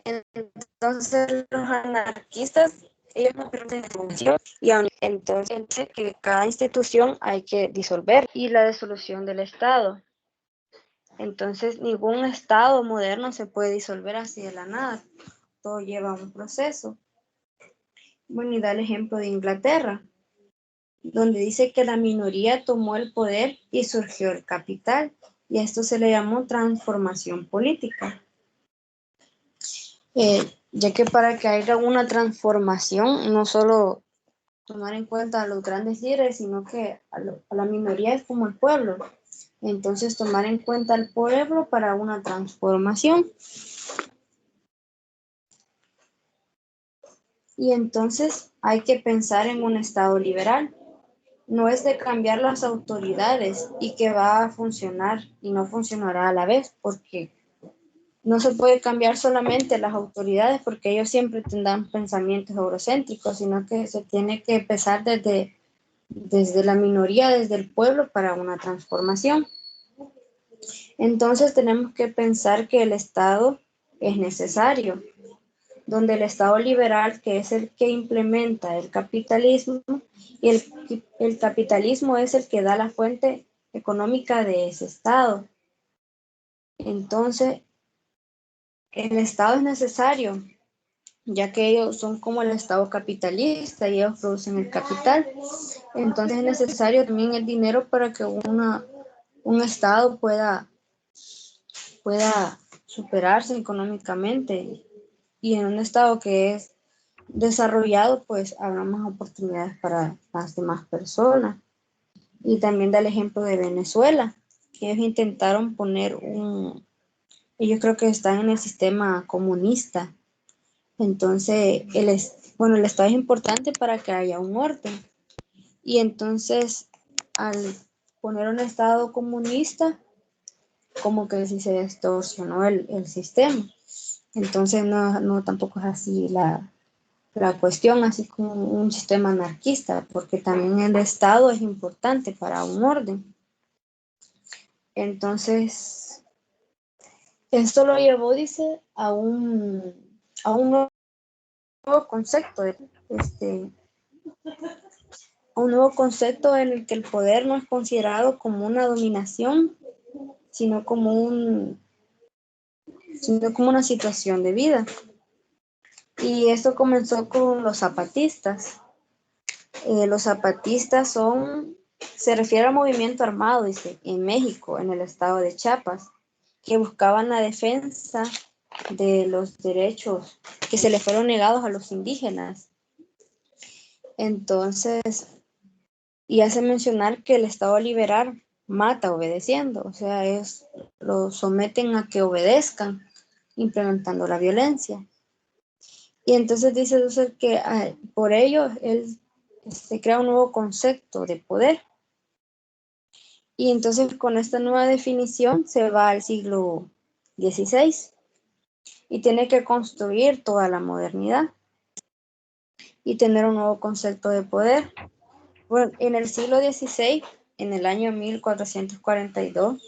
Entonces los anarquistas, ellos no pierden información y entonces que cada institución hay que disolver y la disolución del Estado. Entonces ningún Estado moderno se puede disolver así de la nada, todo lleva un proceso. Bueno, y da el ejemplo de Inglaterra, donde dice que la minoría tomó el poder y surgió el capital, y a esto se le llamó transformación política. Ya que para que haya una transformación, no solo tomar en cuenta a los grandes líderes, sino que a la minoría es como el pueblo. Entonces, tomar en cuenta al pueblo para una transformación. Y entonces hay que pensar en un Estado liberal. No es de cambiar las autoridades y que va a funcionar y no funcionará a la vez, porque no se puede cambiar solamente las autoridades porque ellos siempre tendrán pensamientos eurocéntricos, sino que se tiene que empezar desde la minoría, desde el pueblo para una transformación. Entonces tenemos que pensar que el Estado es necesario, donde el Estado liberal, que es el que implementa el capitalismo, y el capitalismo es el que da la fuente económica de ese Estado. Entonces, el Estado es necesario, ya que ellos son como el Estado capitalista y ellos producen el capital. Entonces es necesario también el dinero para que un Estado pueda superarse económicamente. Y en un Estado que es desarrollado, pues habrá más oportunidades para las demás personas. Y también da el ejemplo de Venezuela, que ellos intentaron poner ellos creo que están en el sistema comunista. Entonces, el Estado es importante para que haya un orden. Y entonces, al poner un Estado comunista, como que sí se distorsionó el sistema. Entonces, no tampoco es así la cuestión, así como un sistema anarquista, porque también el Estado es importante para un orden. Entonces, esto lo llevó, dice, a un nuevo concepto, a un nuevo concepto en el que el poder no es considerado como una dominación, sino como una situación de vida. Y esto comenzó con los zapatistas. Los zapatistas se refiere al movimiento armado, dice, en México, en el estado de Chiapas, que buscaban la defensa de los derechos que se le fueron negados a los indígenas. Entonces, y hace mencionar que el Estado liberal mata obedeciendo, o sea, lo someten a que obedezcan, implementando la violencia. Y entonces dice Dussel que por ello él se crea un nuevo concepto de poder. Y entonces con esta nueva definición se va al siglo XVI y tiene que construir toda la modernidad y tener un nuevo concepto de poder. Bueno, en el siglo XVI, en el año 1442,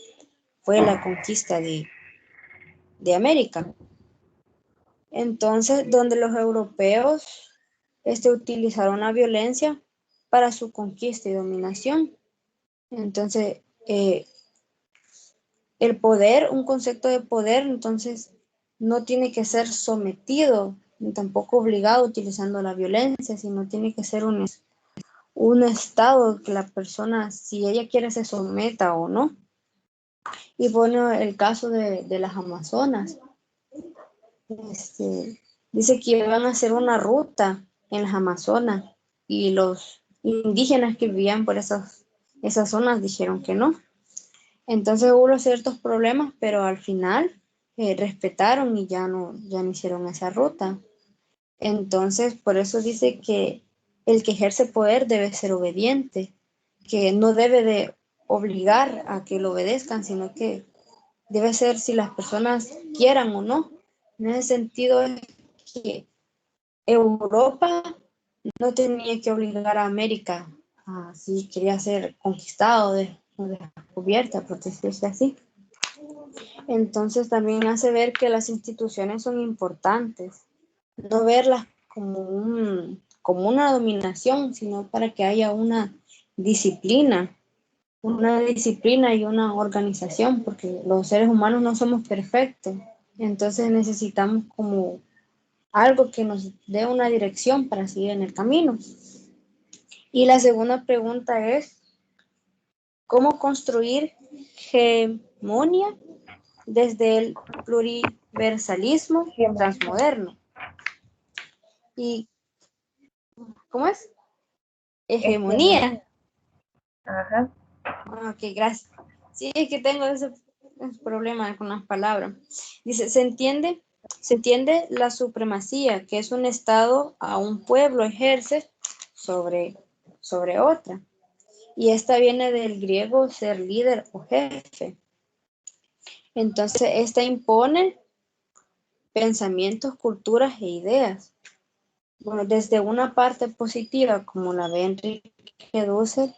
fue la conquista de América. Entonces, donde los europeos utilizaron la violencia para su conquista y dominación. Entonces, el poder, un concepto de poder, entonces, no tiene que ser sometido, ni tampoco obligado utilizando la violencia, sino tiene que ser un estado que la persona, si ella quiere, se someta o no. Y bueno, el caso de las Amazonas. Dice que iban a hacer una ruta en las Amazonas y los indígenas que vivían por esas zonas dijeron que no. Entonces hubo ciertos problemas, pero al final respetaron y ya no hicieron esa ruta. Entonces, por eso dice que el que ejerce poder debe ser obediente, que no debe de obligar a que lo obedezcan, sino que debe ser si las personas quieran o no. En ese sentido es que Europa no tenía que obligar a América si quería ser conquistado, descubierta, por decirse así. Entonces también hace ver que las instituciones son importantes, no verlas como una dominación, sino para que haya una disciplina y una organización, porque los seres humanos no somos perfectos, entonces necesitamos como algo que nos dé una dirección para seguir en el camino. Y la segunda pregunta es, ¿cómo construir hegemonía desde el pluriversalismo transmoderno? ¿Y cómo es? Hegemonía. Ajá. Ok, gracias. Sí, es que tengo ese problema con las palabras. Dice, se entiende la supremacía, que es un estado a un pueblo ejerce sobre otra. Y esta viene del griego ser líder o jefe. Entonces, esta impone pensamientos, culturas e ideas. Bueno, desde una parte positiva, como la ve Enrique Dussel,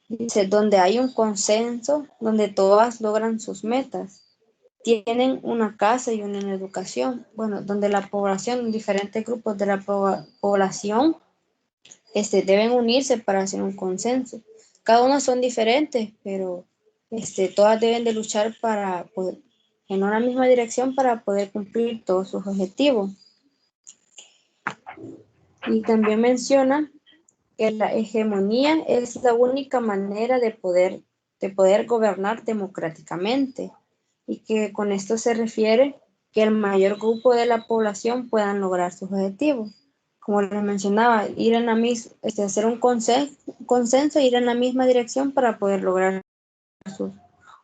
dice, donde hay un consenso, donde todas logran sus metas, tienen una casa y una educación, bueno, donde la población, diferentes grupos de la población, deben unirse para hacer un consenso. Cada una son diferentes, pero todas deben de luchar para poder, en una misma dirección para poder cumplir todos sus objetivos. Y también menciona que la hegemonía es la única manera de poder gobernar democráticamente y que con esto se refiere que el mayor grupo de la población puedan lograr sus objetivos. Como les mencionaba, ir en hacer un consenso, ir en la misma dirección para poder lograr sus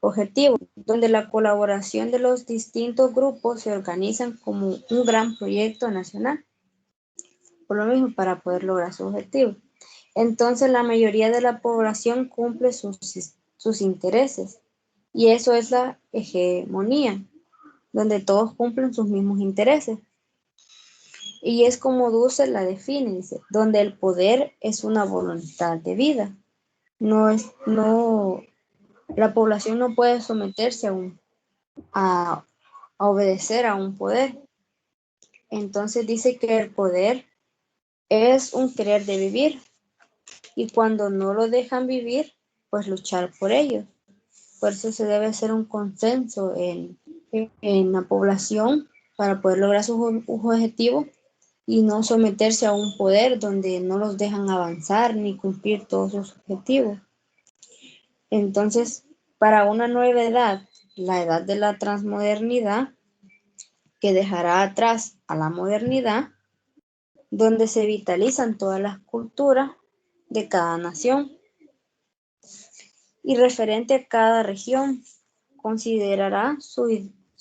objetivos, donde la colaboración de los distintos grupos se organizan como un gran proyecto nacional, por lo mismo para poder lograr sus objetivos. Entonces la mayoría de la población cumple sus intereses y eso es la hegemonía, donde todos cumplen sus mismos intereses. Y es como Dussel la define, dice, donde el poder es una voluntad de vida, no La población no puede someterse a obedecer a un poder. Entonces dice que el poder es un querer de vivir y cuando no lo dejan vivir, pues luchar por ello. Por eso se debe hacer un consenso en la población para poder lograr sus objetivos y no someterse a un poder donde no los dejan avanzar ni cumplir todos sus objetivos. Entonces, para una nueva edad, la edad de la transmodernidad, que dejará atrás a la modernidad, donde se vitalizan todas las culturas de cada nación y referente a cada región, considerará su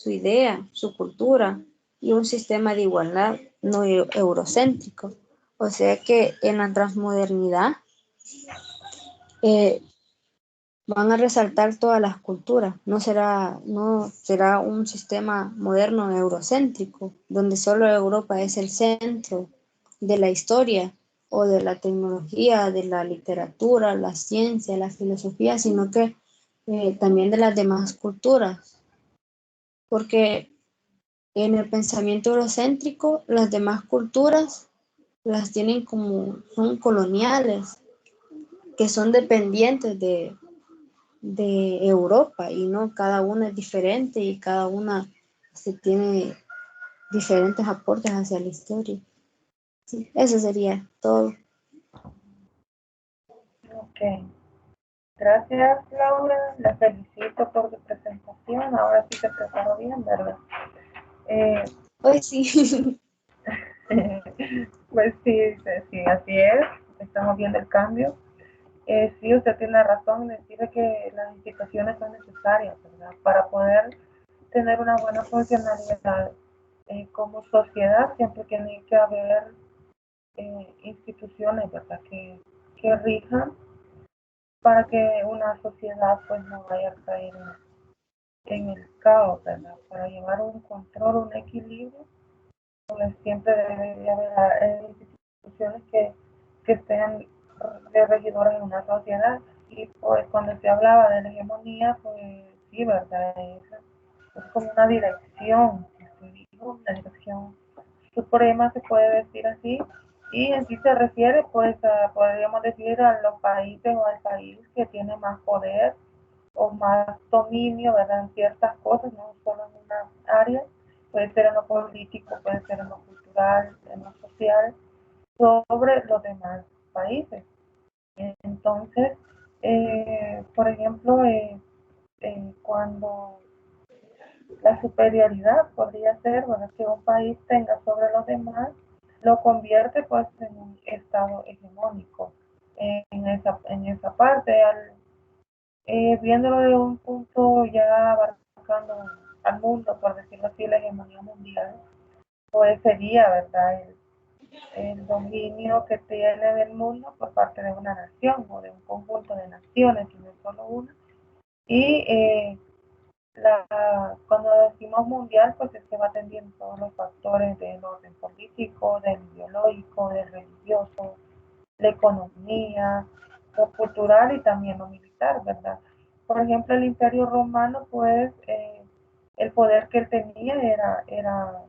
idea, su cultura y un sistema de igualdad no eurocéntrico. O sea que en la transmodernidad eh, van a resaltar todas las culturas, no será un sistema moderno eurocéntrico, donde solo Europa es el centro de la historia o de la tecnología, de la literatura, la ciencia, la filosofía, sino que también de las demás culturas, porque en el pensamiento eurocéntrico las demás culturas las tienen como, son coloniales, que son dependientes de Europa y no, cada una es diferente y cada una se tiene diferentes aportes hacia la historia. Sí, eso sería todo. Ok, gracias Laura, la felicito por tu presentación, ahora sí se preparó bien, ¿verdad? Pues sí. Pues sí, sí, así es, estamos viendo el cambio. Sí, usted tiene razón en decir que las instituciones son necesarias, ¿verdad? Para poder tener una buena funcionalidad como sociedad, siempre tiene que haber instituciones, ¿verdad? Que rijan para que una sociedad pues no vaya a caer en el caos, ¿verdad? Para llevar un control, un equilibrio, pues siempre debe haber instituciones que estén de regidoras en una sociedad. Y pues cuando se hablaba de la hegemonía, pues sí, ¿verdad? Es como una dirección, una dirección suprema, se puede decir así, y en sí se refiere, pues, podríamos decir a los países o al país que tiene más poder o más dominio, ¿verdad? En ciertas cosas, no solo en una área, puede ser en lo político, puede ser en lo cultural, en lo social, sobre los demás países. Entonces, por ejemplo, cuando la superioridad podría ser, bueno, que un país tenga sobre los demás, lo convierte pues en un estado hegemónico en esa parte, viéndolo de un punto ya abarcando al mundo, por decirlo así, la hegemonía mundial, pues sería, ¿verdad? El dominio que tiene del mundo por parte de una nación o de un conjunto de naciones, y no solo una. Y cuando decimos mundial, pues es que va atendiendo todos los factores del orden político, del ideológico, del religioso, la economía, lo cultural y también lo militar, ¿verdad? Por ejemplo, el Imperio Romano, pues el poder que él tenía era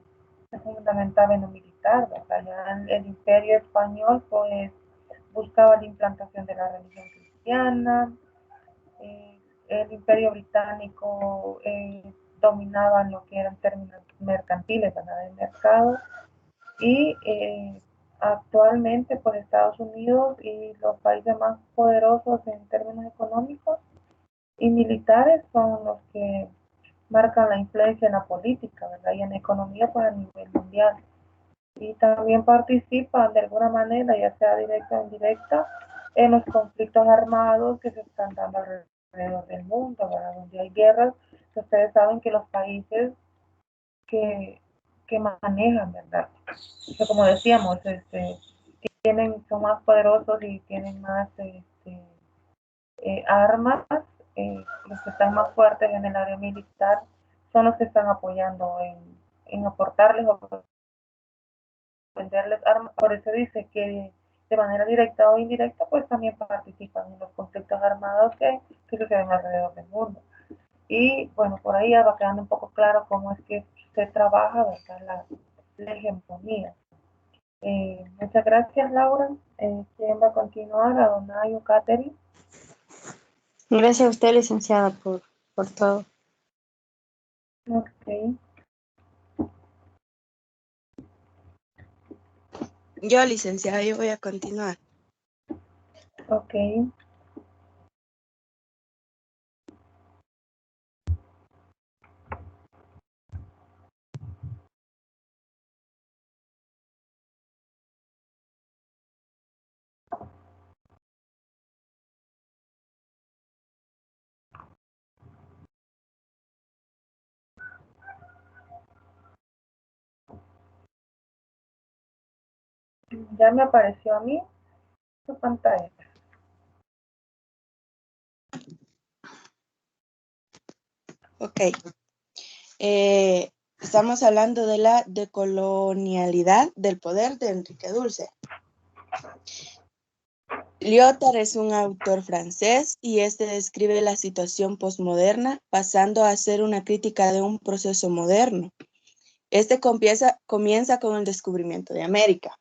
fundamental en lo militar, ¿verdad? Ya el Imperio Español, pues buscaba la implantación de la religión cristiana, el Imperio Británico dominaba lo que eran términos mercantiles, ¿verdad? De mercado, y actualmente pues Estados Unidos y los países más poderosos en términos económicos y militares son los que marcan la influencia en la política, ¿verdad? Y en la economía pues a nivel mundial. Y también participan de alguna manera, ya sea directa o indirecta, en los conflictos armados que se están dando alrededor del mundo, ¿verdad? Donde hay guerras, que ustedes saben que los países que, que manejan, ¿verdad? Que como decíamos, son más poderosos y tienen más armas, los que están más fuertes en el área militar son los que están apoyando en aportarles o venderles armas. Por eso dice que de manera directa o indirecta, pues también participan en los conflictos armados que que suceden alrededor del mundo. Y bueno, por ahí ya va quedando un poco claro cómo es que se trabaja, ¿verdad? La hegemonía. Muchas gracias, Laura. ¿Quién va a continuar? Adonai o Catherine. Gracias a usted, licenciada, por todo. Ok. Yo, licenciada, yo voy a continuar. Ok. Ya me apareció a mí su pantalla. Ok. Estamos hablando de la decolonialidad del poder de Enrique Dulce. Lyotard es un autor francés y este describe la situación posmoderna pasando a ser una crítica de un proceso moderno. Este comienza con el descubrimiento de América.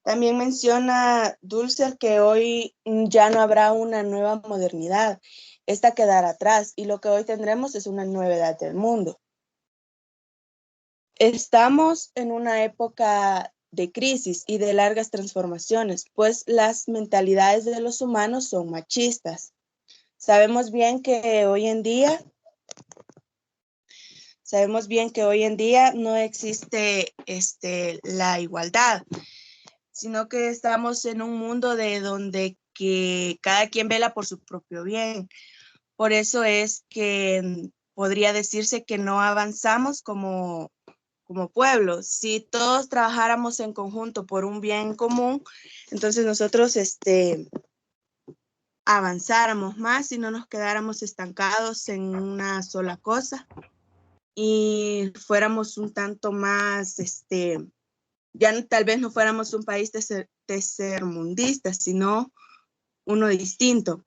También menciona Dulce que hoy ya no habrá una nueva modernidad. Esta quedará atrás y lo que hoy tendremos es una nueva edad del mundo. Estamos en una época de crisis y de largas transformaciones, pues las mentalidades de los humanos son machistas. Sabemos bien que hoy en día no existe la igualdad, sino que estamos en un mundo de donde que cada quien vela por su propio bien. Por eso es que podría decirse que no avanzamos como pueblo. Si todos trabajáramos en conjunto por un bien común, entonces nosotros avanzáramos más y no nos quedáramos estancados en una sola cosa y fuéramos un tanto más, tal vez no fuéramos un país tercermundista, sino uno distinto.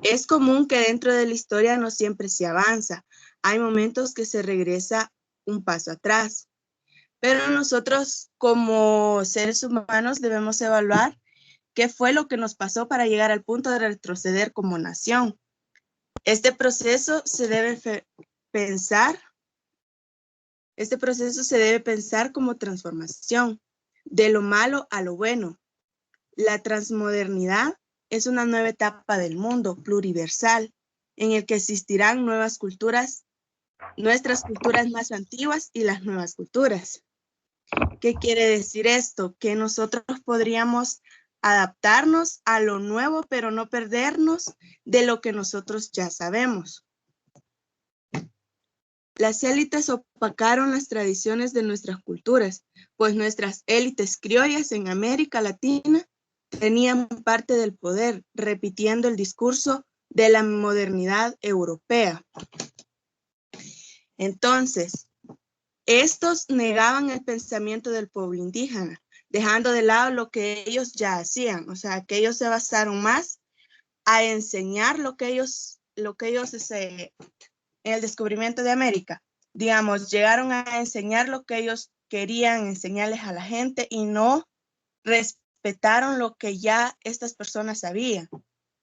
Es común que dentro de la historia no siempre se avanza. Hay momentos que se regresa un paso atrás. Pero nosotros como seres humanos debemos evaluar qué fue lo que nos pasó para llegar al punto de retroceder como nación. Este proceso se debe pensar como transformación, de lo malo a lo bueno. La transmodernidad es una nueva etapa del mundo pluriversal en el que existirán nuevas culturas, nuestras culturas más antiguas y las nuevas culturas. ¿Qué quiere decir esto? Que nosotros podríamos adaptarnos a lo nuevo, pero no perdernos de lo que nosotros ya sabemos. Las élites opacaron las tradiciones de nuestras culturas, pues nuestras élites criollas en América Latina tenían parte del poder, repitiendo el discurso de la modernidad europea. Entonces, estos negaban el pensamiento del pueblo indígena, dejando de lado lo que ellos ya hacían, o sea, que ellos se basaron más a enseñar lo que ellos en el descubrimiento de América, digamos, llegaron a enseñar lo que ellos querían enseñarles a la gente y no respetaron lo que ya estas personas sabían.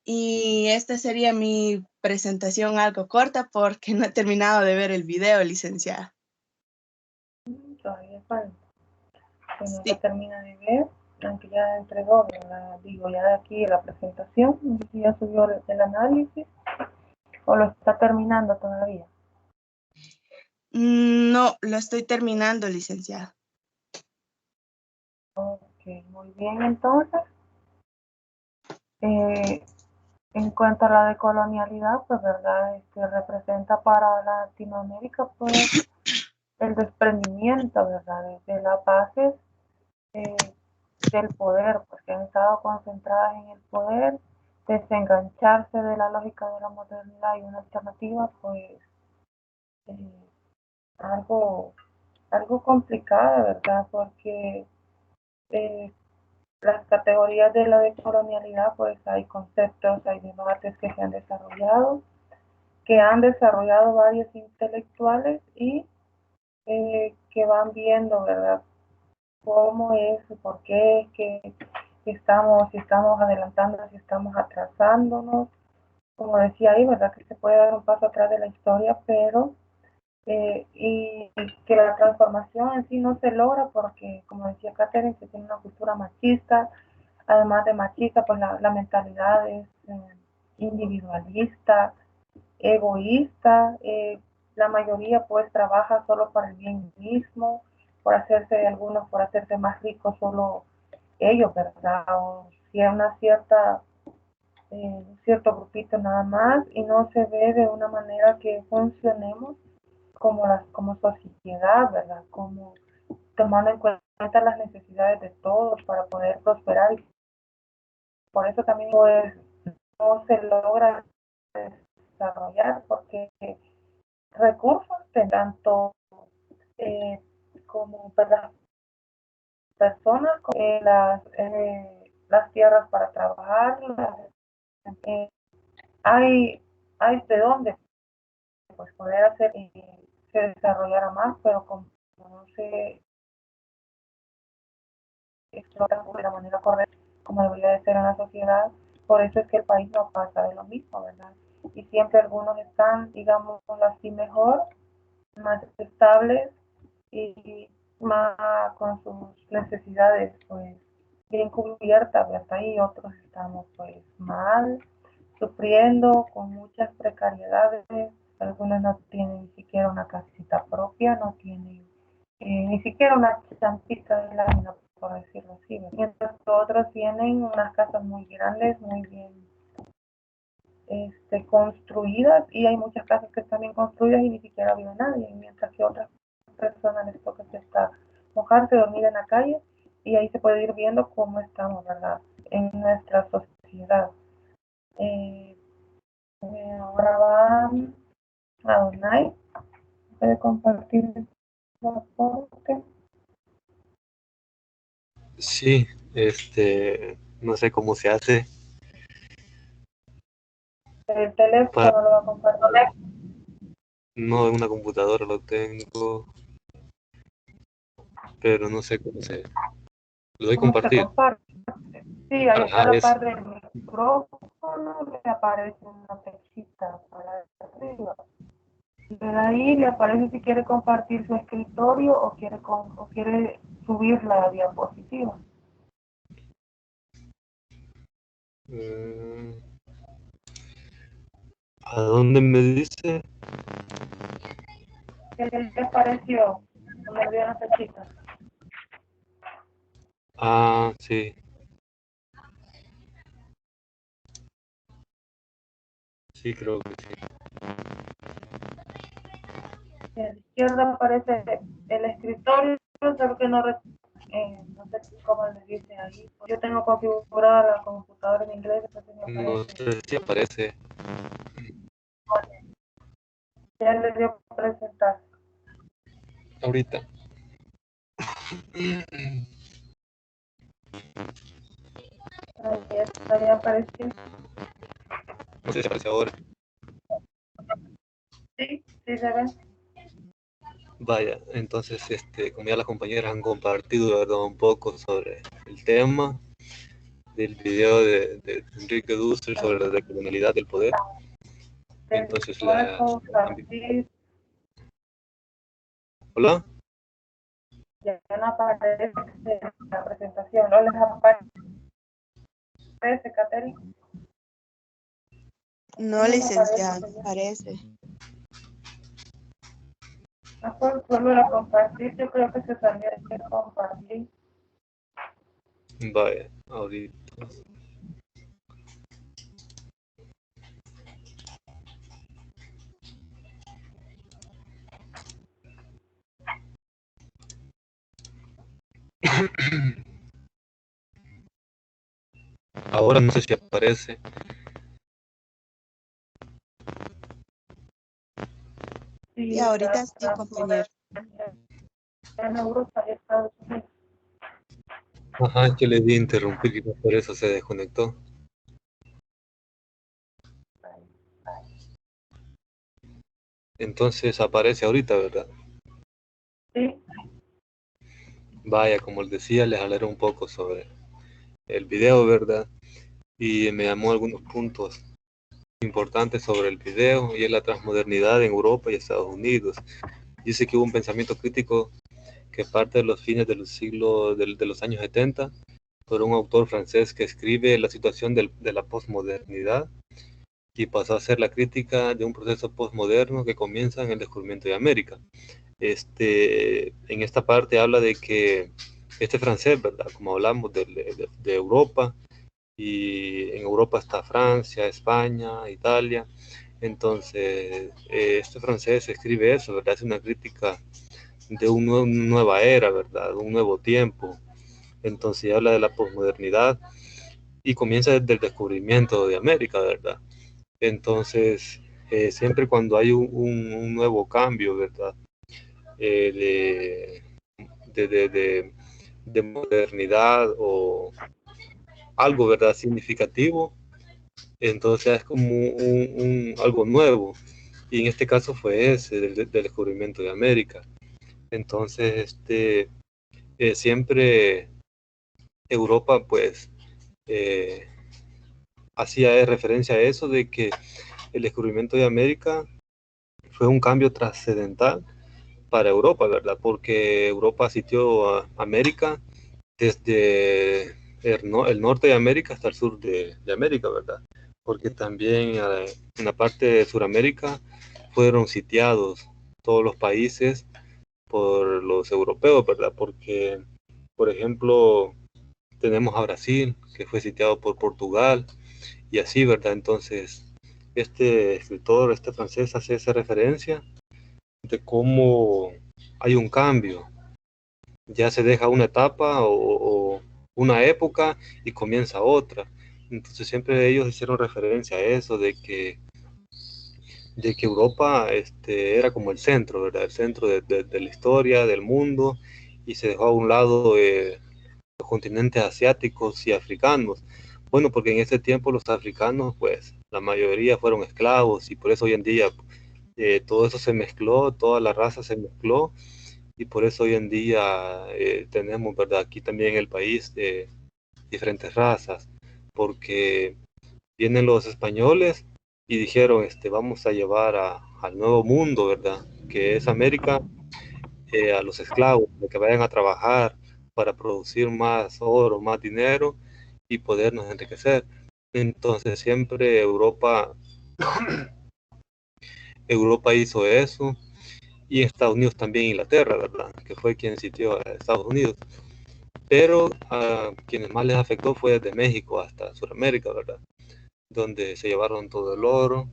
Y esta sería mi presentación algo corta porque no he terminado de ver el video, licenciada. Todavía falta. Bueno, Sí. se termina de ver, aunque ya entregó, ya de aquí la presentación, no sé si ya subió el análisis o lo está terminando todavía. No, lo estoy terminando, licenciada. Ok, muy bien, entonces. En cuanto a la decolonialidad, pues verdad, representa para Latinoamérica pues el desprendimiento, verdad, de las bases eh, del poder, porque han estado concentradas en el poder, desengancharse de la lógica de la modernidad y una alternativa, pues eh, algo, algo complicada, ¿verdad? Porque las categorías de la decolonialidad, pues hay conceptos, hay debates que se han desarrollado, varios intelectuales y que van viendo, ¿verdad?, cómo es, por qué, que si estamos adelantando, si estamos atrasándonos. Como decía ahí, ¿verdad?, que se puede dar un paso atrás de la historia, pero y que la transformación en sí no se logra porque, como decía Catherine, se tiene una cultura machista. Además de machista, pues la mentalidad es individualista, egoísta. La mayoría pues trabaja solo para el bien mismo, algunos por hacerse más ricos solo ellos, ¿verdad? O si hay un cierto grupito nada más, y no se ve de una manera que funcionemos como sociedad, ¿verdad? Como tomando en cuenta las necesidades de todos para poder prosperar. Y por eso también pues no se logra desarrollar, porque recursos tanto como para las personas, como las tierras para trabajar, eh, hay, hay de dónde pues poder hacer y se desarrollara más, pero como no se explota de la manera correcta como debería de ser en la sociedad, por eso es que el país no pasa de lo mismo, ¿verdad? Y siempre algunos están, digamos así, mejor, más estables y más con sus necesidades pues bien cubiertas, ¿verdad? Y otros estamos pues mal, sufriendo con muchas precariedades. Algunos no tienen ni siquiera una casita propia, no tienen ni siquiera una champita de lámina, por decirlo así, mientras que otros tienen unas casas muy grandes, muy bien construidas, y hay muchas casas que están bien construidas y ni siquiera vive nadie, mientras que otras personas les toca mojarse, dormir en la calle, y ahí se puede ir viendo cómo estamos, ¿verdad?, en nuestra sociedad. Eh, Ahora va a Donai, puede compartir el soporte. Sí, no sé cómo se hace El teléfono para, lo va a compartir. no en una computadora lo tengo, pero no sé cómo lo doy ¿Cómo se compartir. comparte? Sí, ahí a Ajá, la eso. par del micrófono le aparece una flechita para arriba. De ahí le aparece si quiere compartir su escritorio o quiere subir la diapositiva. Mm, ¿A dónde me dice? ¿Qué le apareció? Donde había una flechita. Ah, sí, sí, creo que sí. A la izquierda aparece el escritorio, solo que no sé cómo le dice ahí. Yo tengo configurada la computadora en inglés, entonces me No aparece. sé si aparece Ya le dio presentar. ahorita. Ahí está, ya apareció. No sé si aparece ahora. Sí, sí se ve. Vaya, entonces, como ya las compañeras han compartido, ¿verdad?, un poco sobre el tema del video de Enrique Dussel sobre la decolonialidad del poder. Entonces, Voy a compartir. hola, Ya no aparece la presentación, no les aparece, Catherine. No, No les aparece. licenciada, parece. No puedo volver a compartir, yo creo que se salió de compartir. vaya, ahorita. Ahora no sé si aparece. Y Sí, ahorita sí, compañero. en Europa y Estados Unidos. Ajá, yo le di a interrumpir y por eso se desconectó. Entonces aparece ahorita, ¿verdad? Sí, Vaya, como les decía, les hablaré un poco sobre el video, ¿verdad? Y me llamó algunos puntos importantes sobre el video, y es la transmodernidad en Europa y Estados Unidos. Dice que hubo un pensamiento crítico que parte de los fines del siglo de los años 70 por un autor francés que escribe la situación de la posmodernidad y pasó a ser la crítica de un proceso posmoderno que comienza en el descubrimiento de América. En esta parte habla de que este francés, ¿verdad? Como hablamos de Europa, y en Europa está Francia, España, Italia. Entonces, este francés escribe eso, ¿verdad? Es una crítica de una nueva era, ¿verdad? Un nuevo tiempo. Entonces habla de la posmodernidad y comienza desde el descubrimiento de América, ¿verdad? Entonces, siempre cuando hay un nuevo cambio, ¿verdad? Eh, de, de, de, de modernidad o algo, ¿verdad? Significativo, entonces es como algo nuevo. Y en este caso fue ese, del descubrimiento de América. Entonces, siempre Europa, pues, eh, hacía referencia a eso, de que el descubrimiento de América fue un cambio trascendental para Europa, ¿verdad? Porque Europa asistió a América desde el norte de América hasta el sur de América, ¿verdad? Porque también en la parte de Sudamérica fueron sitiados todos los países por los europeos, ¿verdad? Porque, por ejemplo, tenemos a Brasil, que fue sitiado por Portugal, y así, ¿verdad? Entonces, este escritor, este francés, hace esa referencia de cómo hay un cambio. Ya se deja una etapa o una época y comienza otra. Entonces siempre ellos hicieron referencia a eso, de que Europa era como el centro, ¿verdad? El centro de la historia, del mundo, y se dejó a un lado los continentes asiáticos y africanos. Bueno, porque en ese tiempo los africanos, pues, la mayoría fueron esclavos, y por eso hoy en día todo eso se mezcló, toda la raza se mezcló, y por eso hoy en día tenemos, ¿verdad? Aquí también en el país diferentes razas, porque vienen los españoles y dijeron, vamos a llevar al nuevo mundo, ¿verdad? Que es América, a los esclavos, de que vayan a trabajar para producir más oro, más dinero y podernos enriquecer. Entonces siempre Europa hizo eso, y Estados Unidos también, Inglaterra, ¿verdad? Que fue quien sitió a Estados Unidos. Pero a quienes más les afectó fue desde México hasta Sudamérica, ¿verdad? Donde se llevaron todo el oro,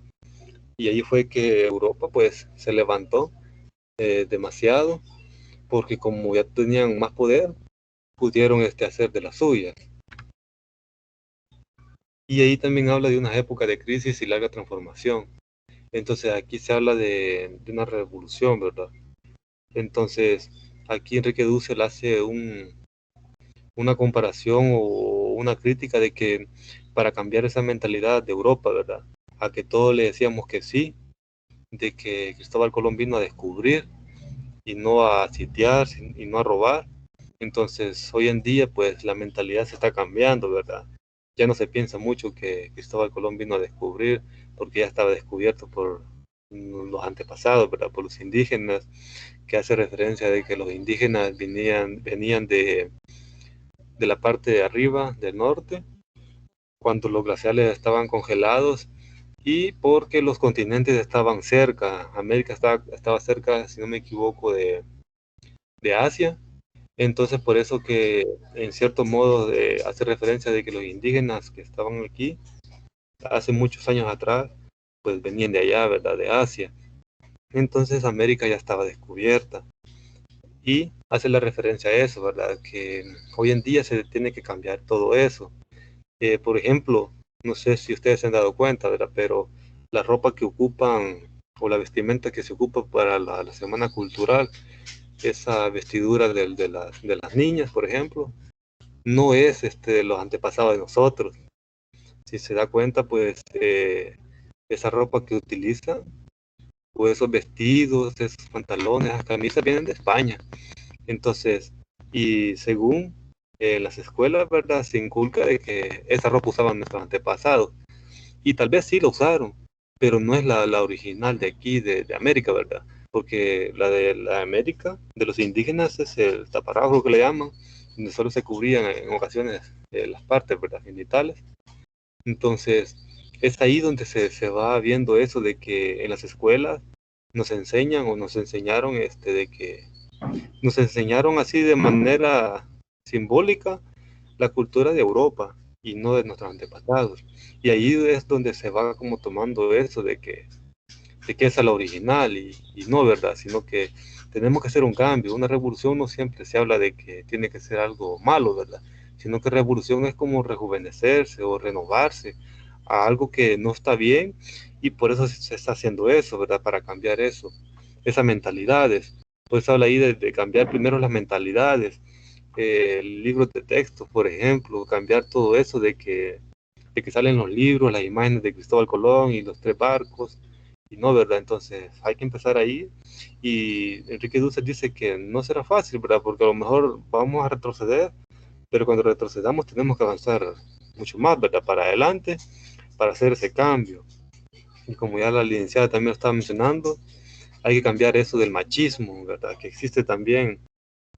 y ahí fue que Europa pues se levantó demasiado, porque como ya tenían más poder, pudieron hacer de las suyas. Y ahí también habla de una época de crisis y larga transformación. Entonces aquí se habla de una revolución, ¿verdad? Entonces aquí Enrique Dussel hace una comparación o una crítica de que para cambiar esa mentalidad de Europa, ¿verdad? A que todos le decíamos que sí, de que Cristóbal Colón vino a descubrir y no a sitiar y no a robar. Entonces hoy en día pues la mentalidad se está cambiando, ¿verdad? Ya no se piensa mucho que Cristóbal Colón vino a descubrir, porque ya estaba descubierto por los antepasados, ¿verdad? Por los indígenas, que hace referencia de que los indígenas venían de la parte de arriba, del norte, cuando los glaciales estaban congelados, y porque los continentes estaban cerca. América estaba cerca, si no me equivoco, de Asia. Entonces por eso que en cierto modo hace referencia de que los indígenas que estaban aquí hace muchos años atrás, pues venían de allá, ¿verdad? De Asia. Entonces América ya estaba descubierta, y hace la referencia a eso, ¿verdad? Que hoy en día se tiene que cambiar todo eso. Por ejemplo, no sé si ustedes se han dado cuenta, ¿verdad? Pero la ropa que ocupan o la vestimenta que se ocupa para la Semana Cultural, esa vestidura de las niñas, por ejemplo, no es de los antepasados de nosotros. Si se da cuenta, pues esa ropa que utiliza, o esos vestidos, esos pantalones, esas camisas vienen de España. Entonces, y según las escuelas, ¿verdad? Se inculca de que esa ropa usaban nuestros antepasados. Y tal vez sí lo usaron, pero no es la original de aquí, de América, ¿verdad? Porque la de la América, de los indígenas, es el taparrabro que le llaman, donde solo se cubrían en ocasiones las partes, ¿verdad? Genitales. Entonces, es ahí donde se va viendo eso de que en las escuelas nos enseñan o nos enseñaron de que nos enseñaron así de manera simbólica la cultura de Europa y no de nuestros antepasados. Y ahí es donde se va como tomando eso de que esa es la original y no, ¿verdad? Sino que tenemos que hacer un cambio. Una revolución no siempre se habla de que tiene que ser algo malo, ¿verdad? Sino que revolución es como rejuvenecerse o renovarse a algo que no está bien y por eso se está haciendo eso, ¿verdad? Para cambiar eso, esas mentalidades. Pues habla ahí de cambiar primero las mentalidades, libros de texto, por ejemplo, cambiar todo eso de que salen los libros, las imágenes de Cristóbal Colón y los tres barcos, y no, ¿verdad? Entonces hay que empezar ahí, y Enrique Dussel dice que no será fácil, ¿verdad? Porque a lo mejor vamos a retroceder, pero cuando retrocedamos tenemos que avanzar mucho más, ¿verdad? Para adelante, para hacer ese cambio. Y como ya la licenciada también lo estaba mencionando, hay que cambiar eso del machismo, ¿verdad? Que existe también,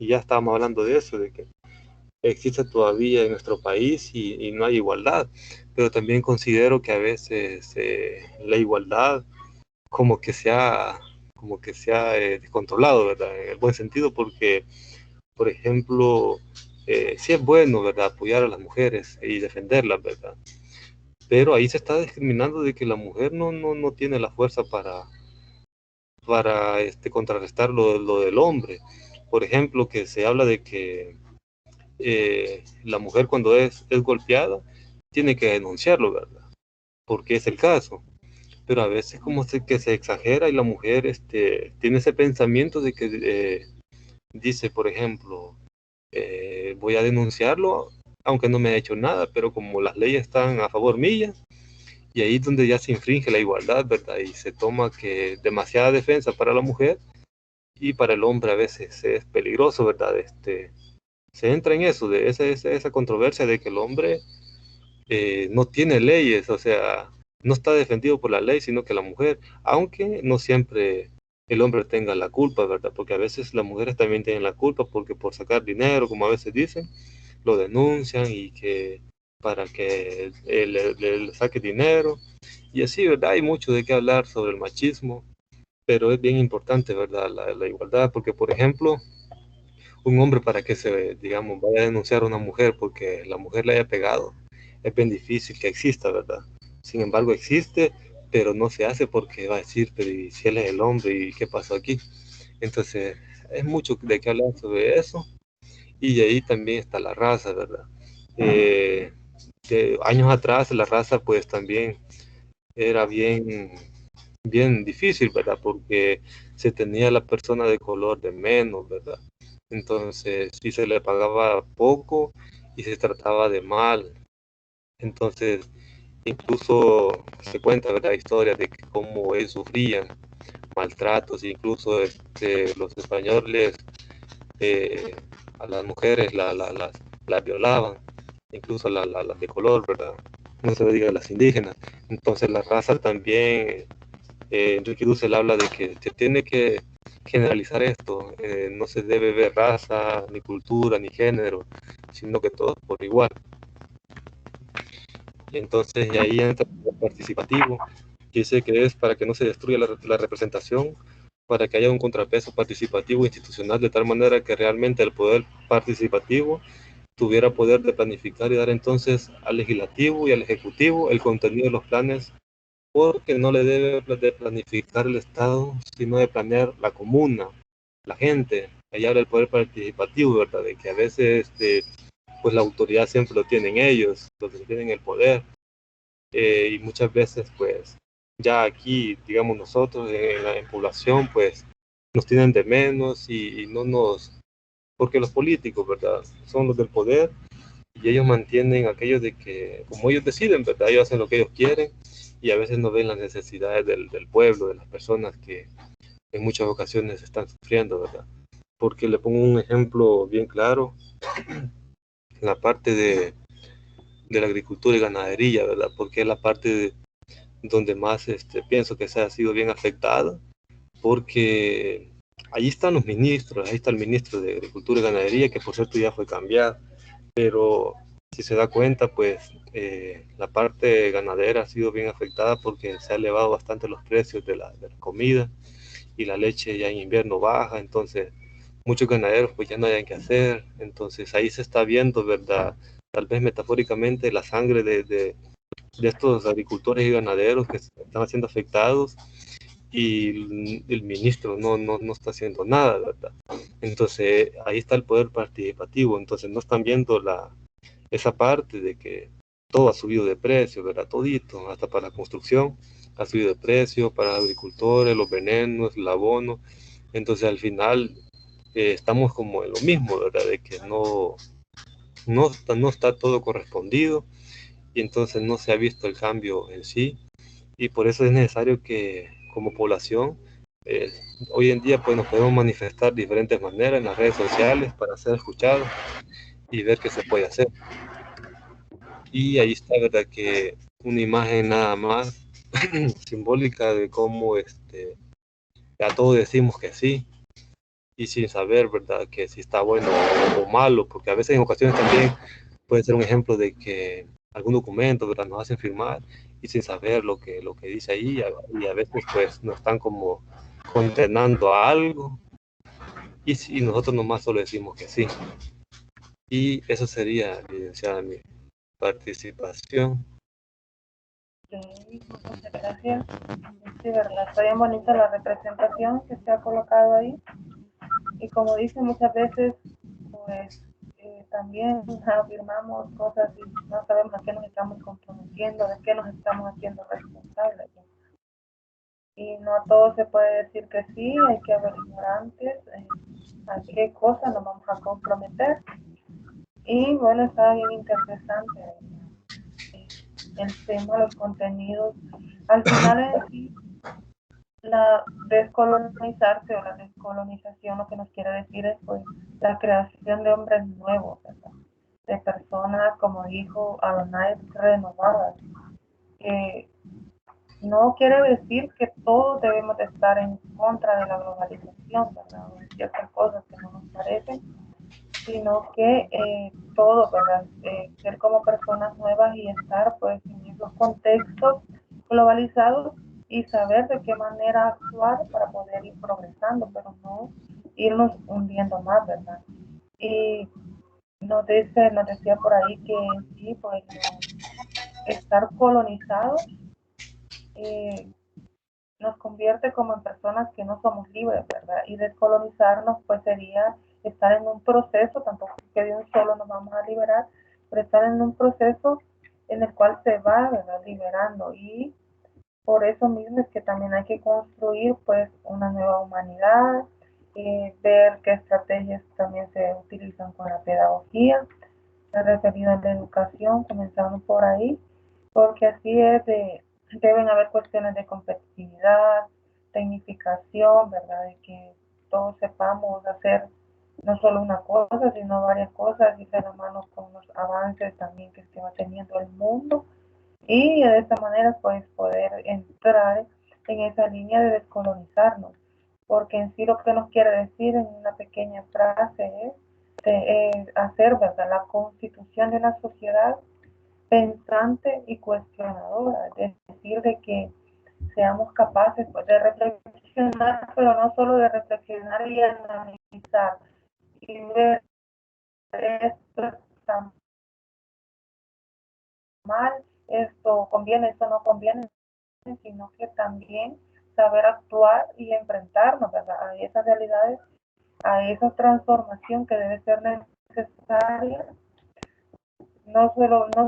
y ya estábamos hablando de eso, de que existe todavía en nuestro país y no hay igualdad, pero también considero que a veces la igualdad como que se ha descontrolado, ¿verdad? En el buen sentido, porque, por ejemplo, sí es bueno, ¿verdad? Apoyar a las mujeres y defenderlas, ¿verdad? Pero ahí se está discriminando de que la mujer no tiene la fuerza para contrarrestar lo del hombre. Por ejemplo, que se habla de que la mujer cuando es golpeada tiene que denunciarlo, ¿verdad? Porque es el caso. Pero a veces como que se exagera y la mujer tiene ese pensamiento de que dice, por ejemplo, voy a denunciarlo aunque no me ha hecho nada, pero como las leyes están a favor mía, y ahí es donde ya se infringe la igualdad, ¿verdad? Y se toma que demasiada defensa para la mujer y para el hombre a veces es peligroso, ¿verdad? Se entra en eso, de esa controversia de que el hombre no tiene leyes, o sea, no está defendido por la ley, sino que la mujer, aunque no siempre el hombre tenga la culpa, ¿verdad? Porque a veces las mujeres también tienen la culpa porque por sacar dinero, como a veces dicen, lo denuncian y que para que él le saque dinero. Y así, ¿verdad? Hay mucho de qué hablar sobre el machismo, pero es bien importante, ¿verdad? La igualdad, porque por ejemplo, un hombre para que se, digamos, vaya a denunciar a una mujer porque la mujer le haya pegado, es bien difícil que exista, ¿verdad? Sin embargo, existe, pero no se hace porque va a decir, pero ¿y si él es el hombre y qué pasó aquí? Entonces, es mucho de qué hablar sobre eso, y de ahí también está la raza, ¿verdad? De años atrás la raza pues también era bien difícil, ¿verdad? Porque se tenía la persona de color de menos, ¿verdad? Entonces, si se le pagaba poco y se trataba de mal. Entonces, incluso se cuenta, ¿verdad? Historias de que cómo ellos sufrían maltratos, incluso los españoles a las mujeres las violaban, incluso las de color, ¿verdad? No se diga las indígenas. Entonces, la raza también Enrique Dussel habla de que se tiene que generalizar esto, no se debe ver raza, ni cultura, ni género, sino que todos por igual. Y entonces y ahí entra el participativo, que dice que es para que no se destruya la representación, para que haya un contrapeso participativo institucional de tal manera que realmente el poder participativo tuviera poder de planificar y dar entonces al legislativo y al ejecutivo el contenido de los planes, porque no le debe de planificar el Estado, sino de planear la comuna, la gente. Ahí habla el poder participativo, ¿verdad? De que a veces, pues la autoridad siempre lo tienen ellos, los que tienen el poder, y muchas veces, pues, ya aquí, digamos nosotros, en población, pues, nos tienen de menos y no nos, porque los políticos, ¿verdad? Son los del poder y ellos mantienen aquello de que, como ellos deciden, ¿verdad? Ellos hacen lo que ellos quieren y a veces no ven las necesidades del pueblo, de las personas que en muchas ocasiones están sufriendo, ¿verdad? Porque le pongo un ejemplo bien claro, la parte de la agricultura y ganadería, ¿verdad? Porque es la parte donde más pienso que se ha sido bien afectada, porque ahí están los ministros, ahí está el ministro de Agricultura y Ganadería, que por cierto ya fue cambiado, pero si se da cuenta, pues la parte ganadera ha sido bien afectada porque se ha elevado bastante los precios de la comida y la leche ya en invierno baja, entonces muchos ganaderos pues ya no hayan que hacer, entonces ahí se está viendo, ¿verdad? Tal vez metafóricamente la sangre de estos agricultores y ganaderos que están siendo afectados y el ministro no está haciendo nada, ¿verdad? Entonces ahí está el poder participativo, entonces no están viendo esa parte de que todo ha subido de precio, ¿verdad? Todito, hasta para la construcción ha subido de precio, para los agricultores, los venenos, el abono, entonces al final estamos como en lo mismo, ¿verdad? De que no está todo correspondido y entonces no se ha visto el cambio en sí y por eso es necesario que como población eh, hoy en día pues nos podemos manifestar de diferentes maneras en las redes sociales para ser escuchados y ver qué se puede hacer. Y ahí está, ¿verdad? Que una imagen nada más simbólica de cómo a todos decimos que sí y sin saber, ¿verdad? Que si está bueno o malo, porque a veces en ocasiones también puede ser un ejemplo de que algún documento, ¿verdad? Nos hacen firmar y sin saber lo que dice ahí y a veces pues nos están como condenando a algo y nosotros nomás solo decimos que sí. Y eso sería, licenciada, mi participación. Ok, muchas gracias. Sí, verdad, está bien bonita la representación que se ha colocado ahí. Y como dice muchas veces, pues también afirmamos cosas y no sabemos a qué nos estamos comprometiendo, de qué nos estamos haciendo responsables. Y no a todo se puede decir que sí, hay que averiguar antes a qué cosa nos vamos a comprometer. Y bueno, está bien interesante el tema, los contenidos. Al final en sí, la descolonizarse o la descolonización lo que nos quiere decir es pues la creación de hombres nuevos, ¿verdad? De personas, como dijo Adonai, renovadas, que no quiere decir que todos debemos de estar en contra de la globalización, ¿verdad? O de ciertas cosas que no nos parecen, sino que todo, ¿verdad? Ser como personas nuevas y estar pues en esos contextos globalizados y saber de qué manera actuar para poder ir progresando, pero no irnos hundiendo más, ¿verdad? Y nos decía por ahí que sí, pues estar colonizados eh, nos convierte como en personas que no somos libres, ¿verdad? Y descolonizarnos pues sería estar en un proceso, tampoco es que de un solo nos vamos a liberar, pero estar en un proceso en el cual se va, ¿verdad? Liberando y por eso mismo es que también hay que construir pues una nueva humanidad, ver qué estrategias también se utilizan con la pedagogía, referido a la educación, comenzando por ahí, porque así es deben haber cuestiones de competitividad, tecnificación, ¿verdad? De que todos sepamos hacer no solo una cosa, sino varias cosas y de la mano con los avances también que se va teniendo el mundo y de esta manera pues poder entrar en esa línea de descolonizarnos, porque en sí lo que nos quiere decir en una pequeña frase es hacer, ¿verdad?, la constitución de una sociedad pensante y cuestionadora, es decir, de que seamos capaces pues, de reflexionar, pero no solo de reflexionar y analizar y ver esto está mal, esto conviene, esto no conviene, sino que también saber actuar y enfrentarnos, ¿verdad?, a esas realidades, a esa transformación que debe ser necesaria. No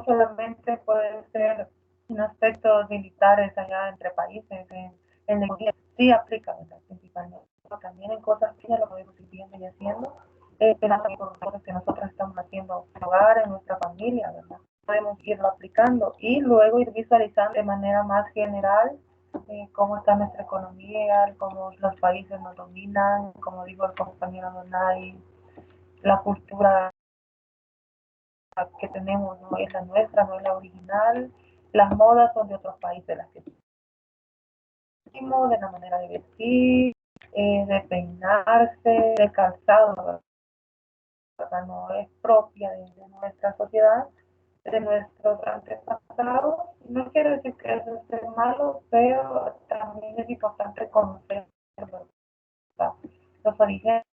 solamente puede ser en aspectos militares allá entre países, en la economía, sí aplica, ¿verdad? Principalmente, pero también en cosas que lo podemos ir viendo y haciendo, pensando en cosas que nosotros estamos haciendo en el hogar, en nuestra familia, ¿verdad? Podemos irlo aplicando y luego ir visualizando de manera más general cómo está nuestra economía, cómo los países nos dominan, como dijo el compañero Donay, la cultura que tenemos no es la nuestra, no es la original, las modas son de otros países las que tenemos, de la manera de vestir, de peinarse, de calzado, ¿verdad? No es propia de nuestra sociedad, de nuestros antepasados. No quiero decir que eso esté malo, pero también es importante conocer, ¿verdad?, los orígenes.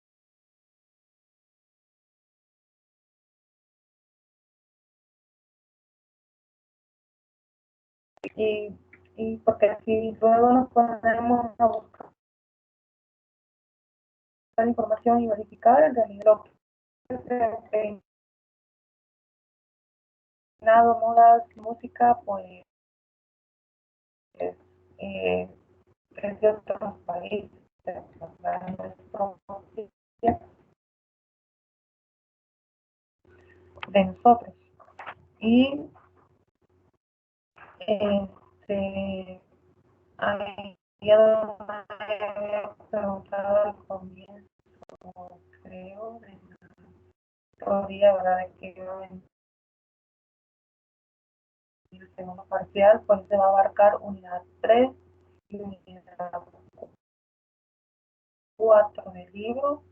Y, y porque si luego nos ponemos a buscar información y verificar en realidad lo que es peinado, modas, música, pues eh, es de otros países, ¿verdad? De nosotros. Y había preguntado al comienzo, creo, de la teoría, ¿verdad?, de que en el segundo parcial pues se va a abarcar unidad 3 y unidad 4 del libro.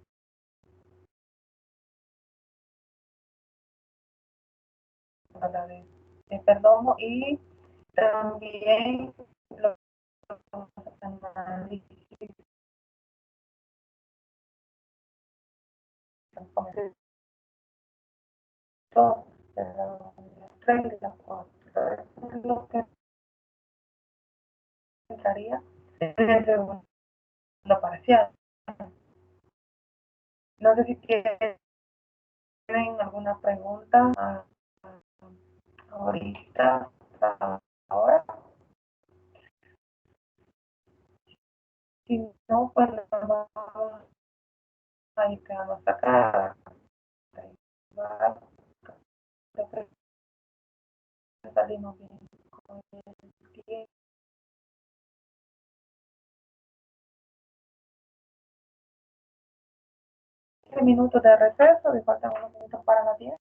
De Perdomo, y también los análisis de la 3 y la 4. Eso es lo que entraría en el segundo parcial. No sé si tienen alguna pregunta ahorita, ahora. Si no, pues vamos a ir quedando hasta acá. Creo que salimos bien con el tiempo. 15 minutos de receso, me faltan unos minutos para las 10.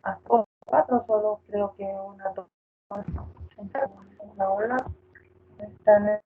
A 4 solo creo que una, dos, una ola están.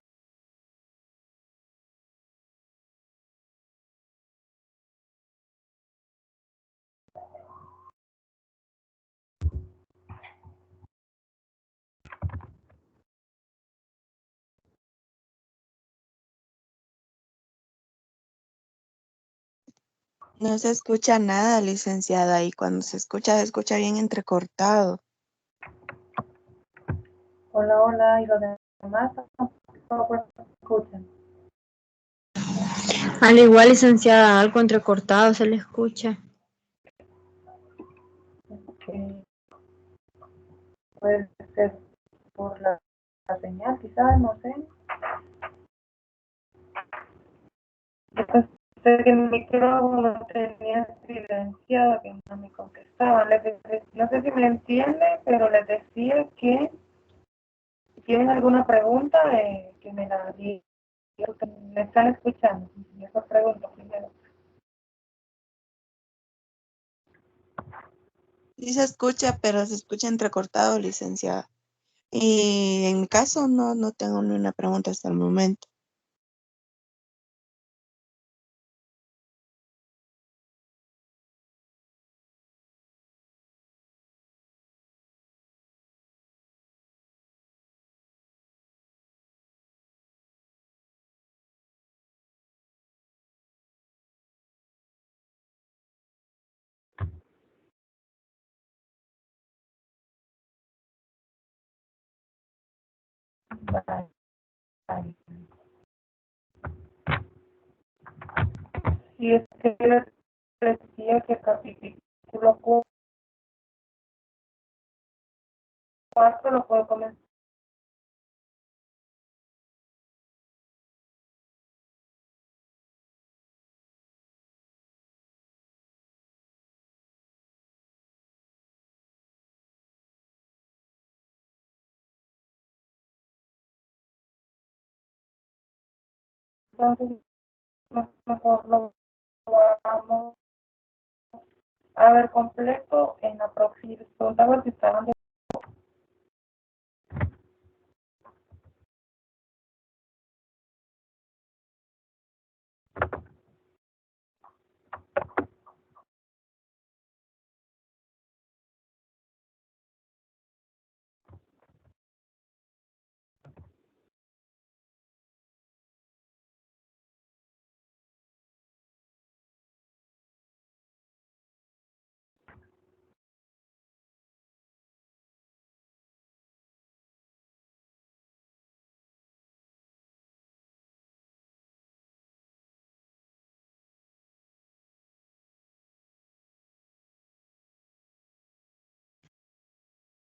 No se escucha nada, licenciada, y cuando se escucha bien entrecortado. Hola, hola, y los demás tampoco escuchan. Al igual, licenciada, algo entrecortado se le escucha. Puede ser por la señal, quizás, no sé. Yo pensé que el micrófono tenía silenciado, que no me contestaba. No sé si me entiende, pero les decía que si tienen alguna pregunta, que me la digan. Me están escuchando. Y esa pregunta primero. Sí se escucha, pero se escucha entrecortado, licenciada. Y en mi caso no tengo ni una pregunta hasta el momento. Bye. Bye. Y es que les decía que capítulo 4 lo puedo comenzar Entonces, mejor lo vamos a ver completo en la próxima. Preguntaba si estaban de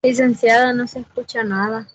Licenciada, no se escucha nada.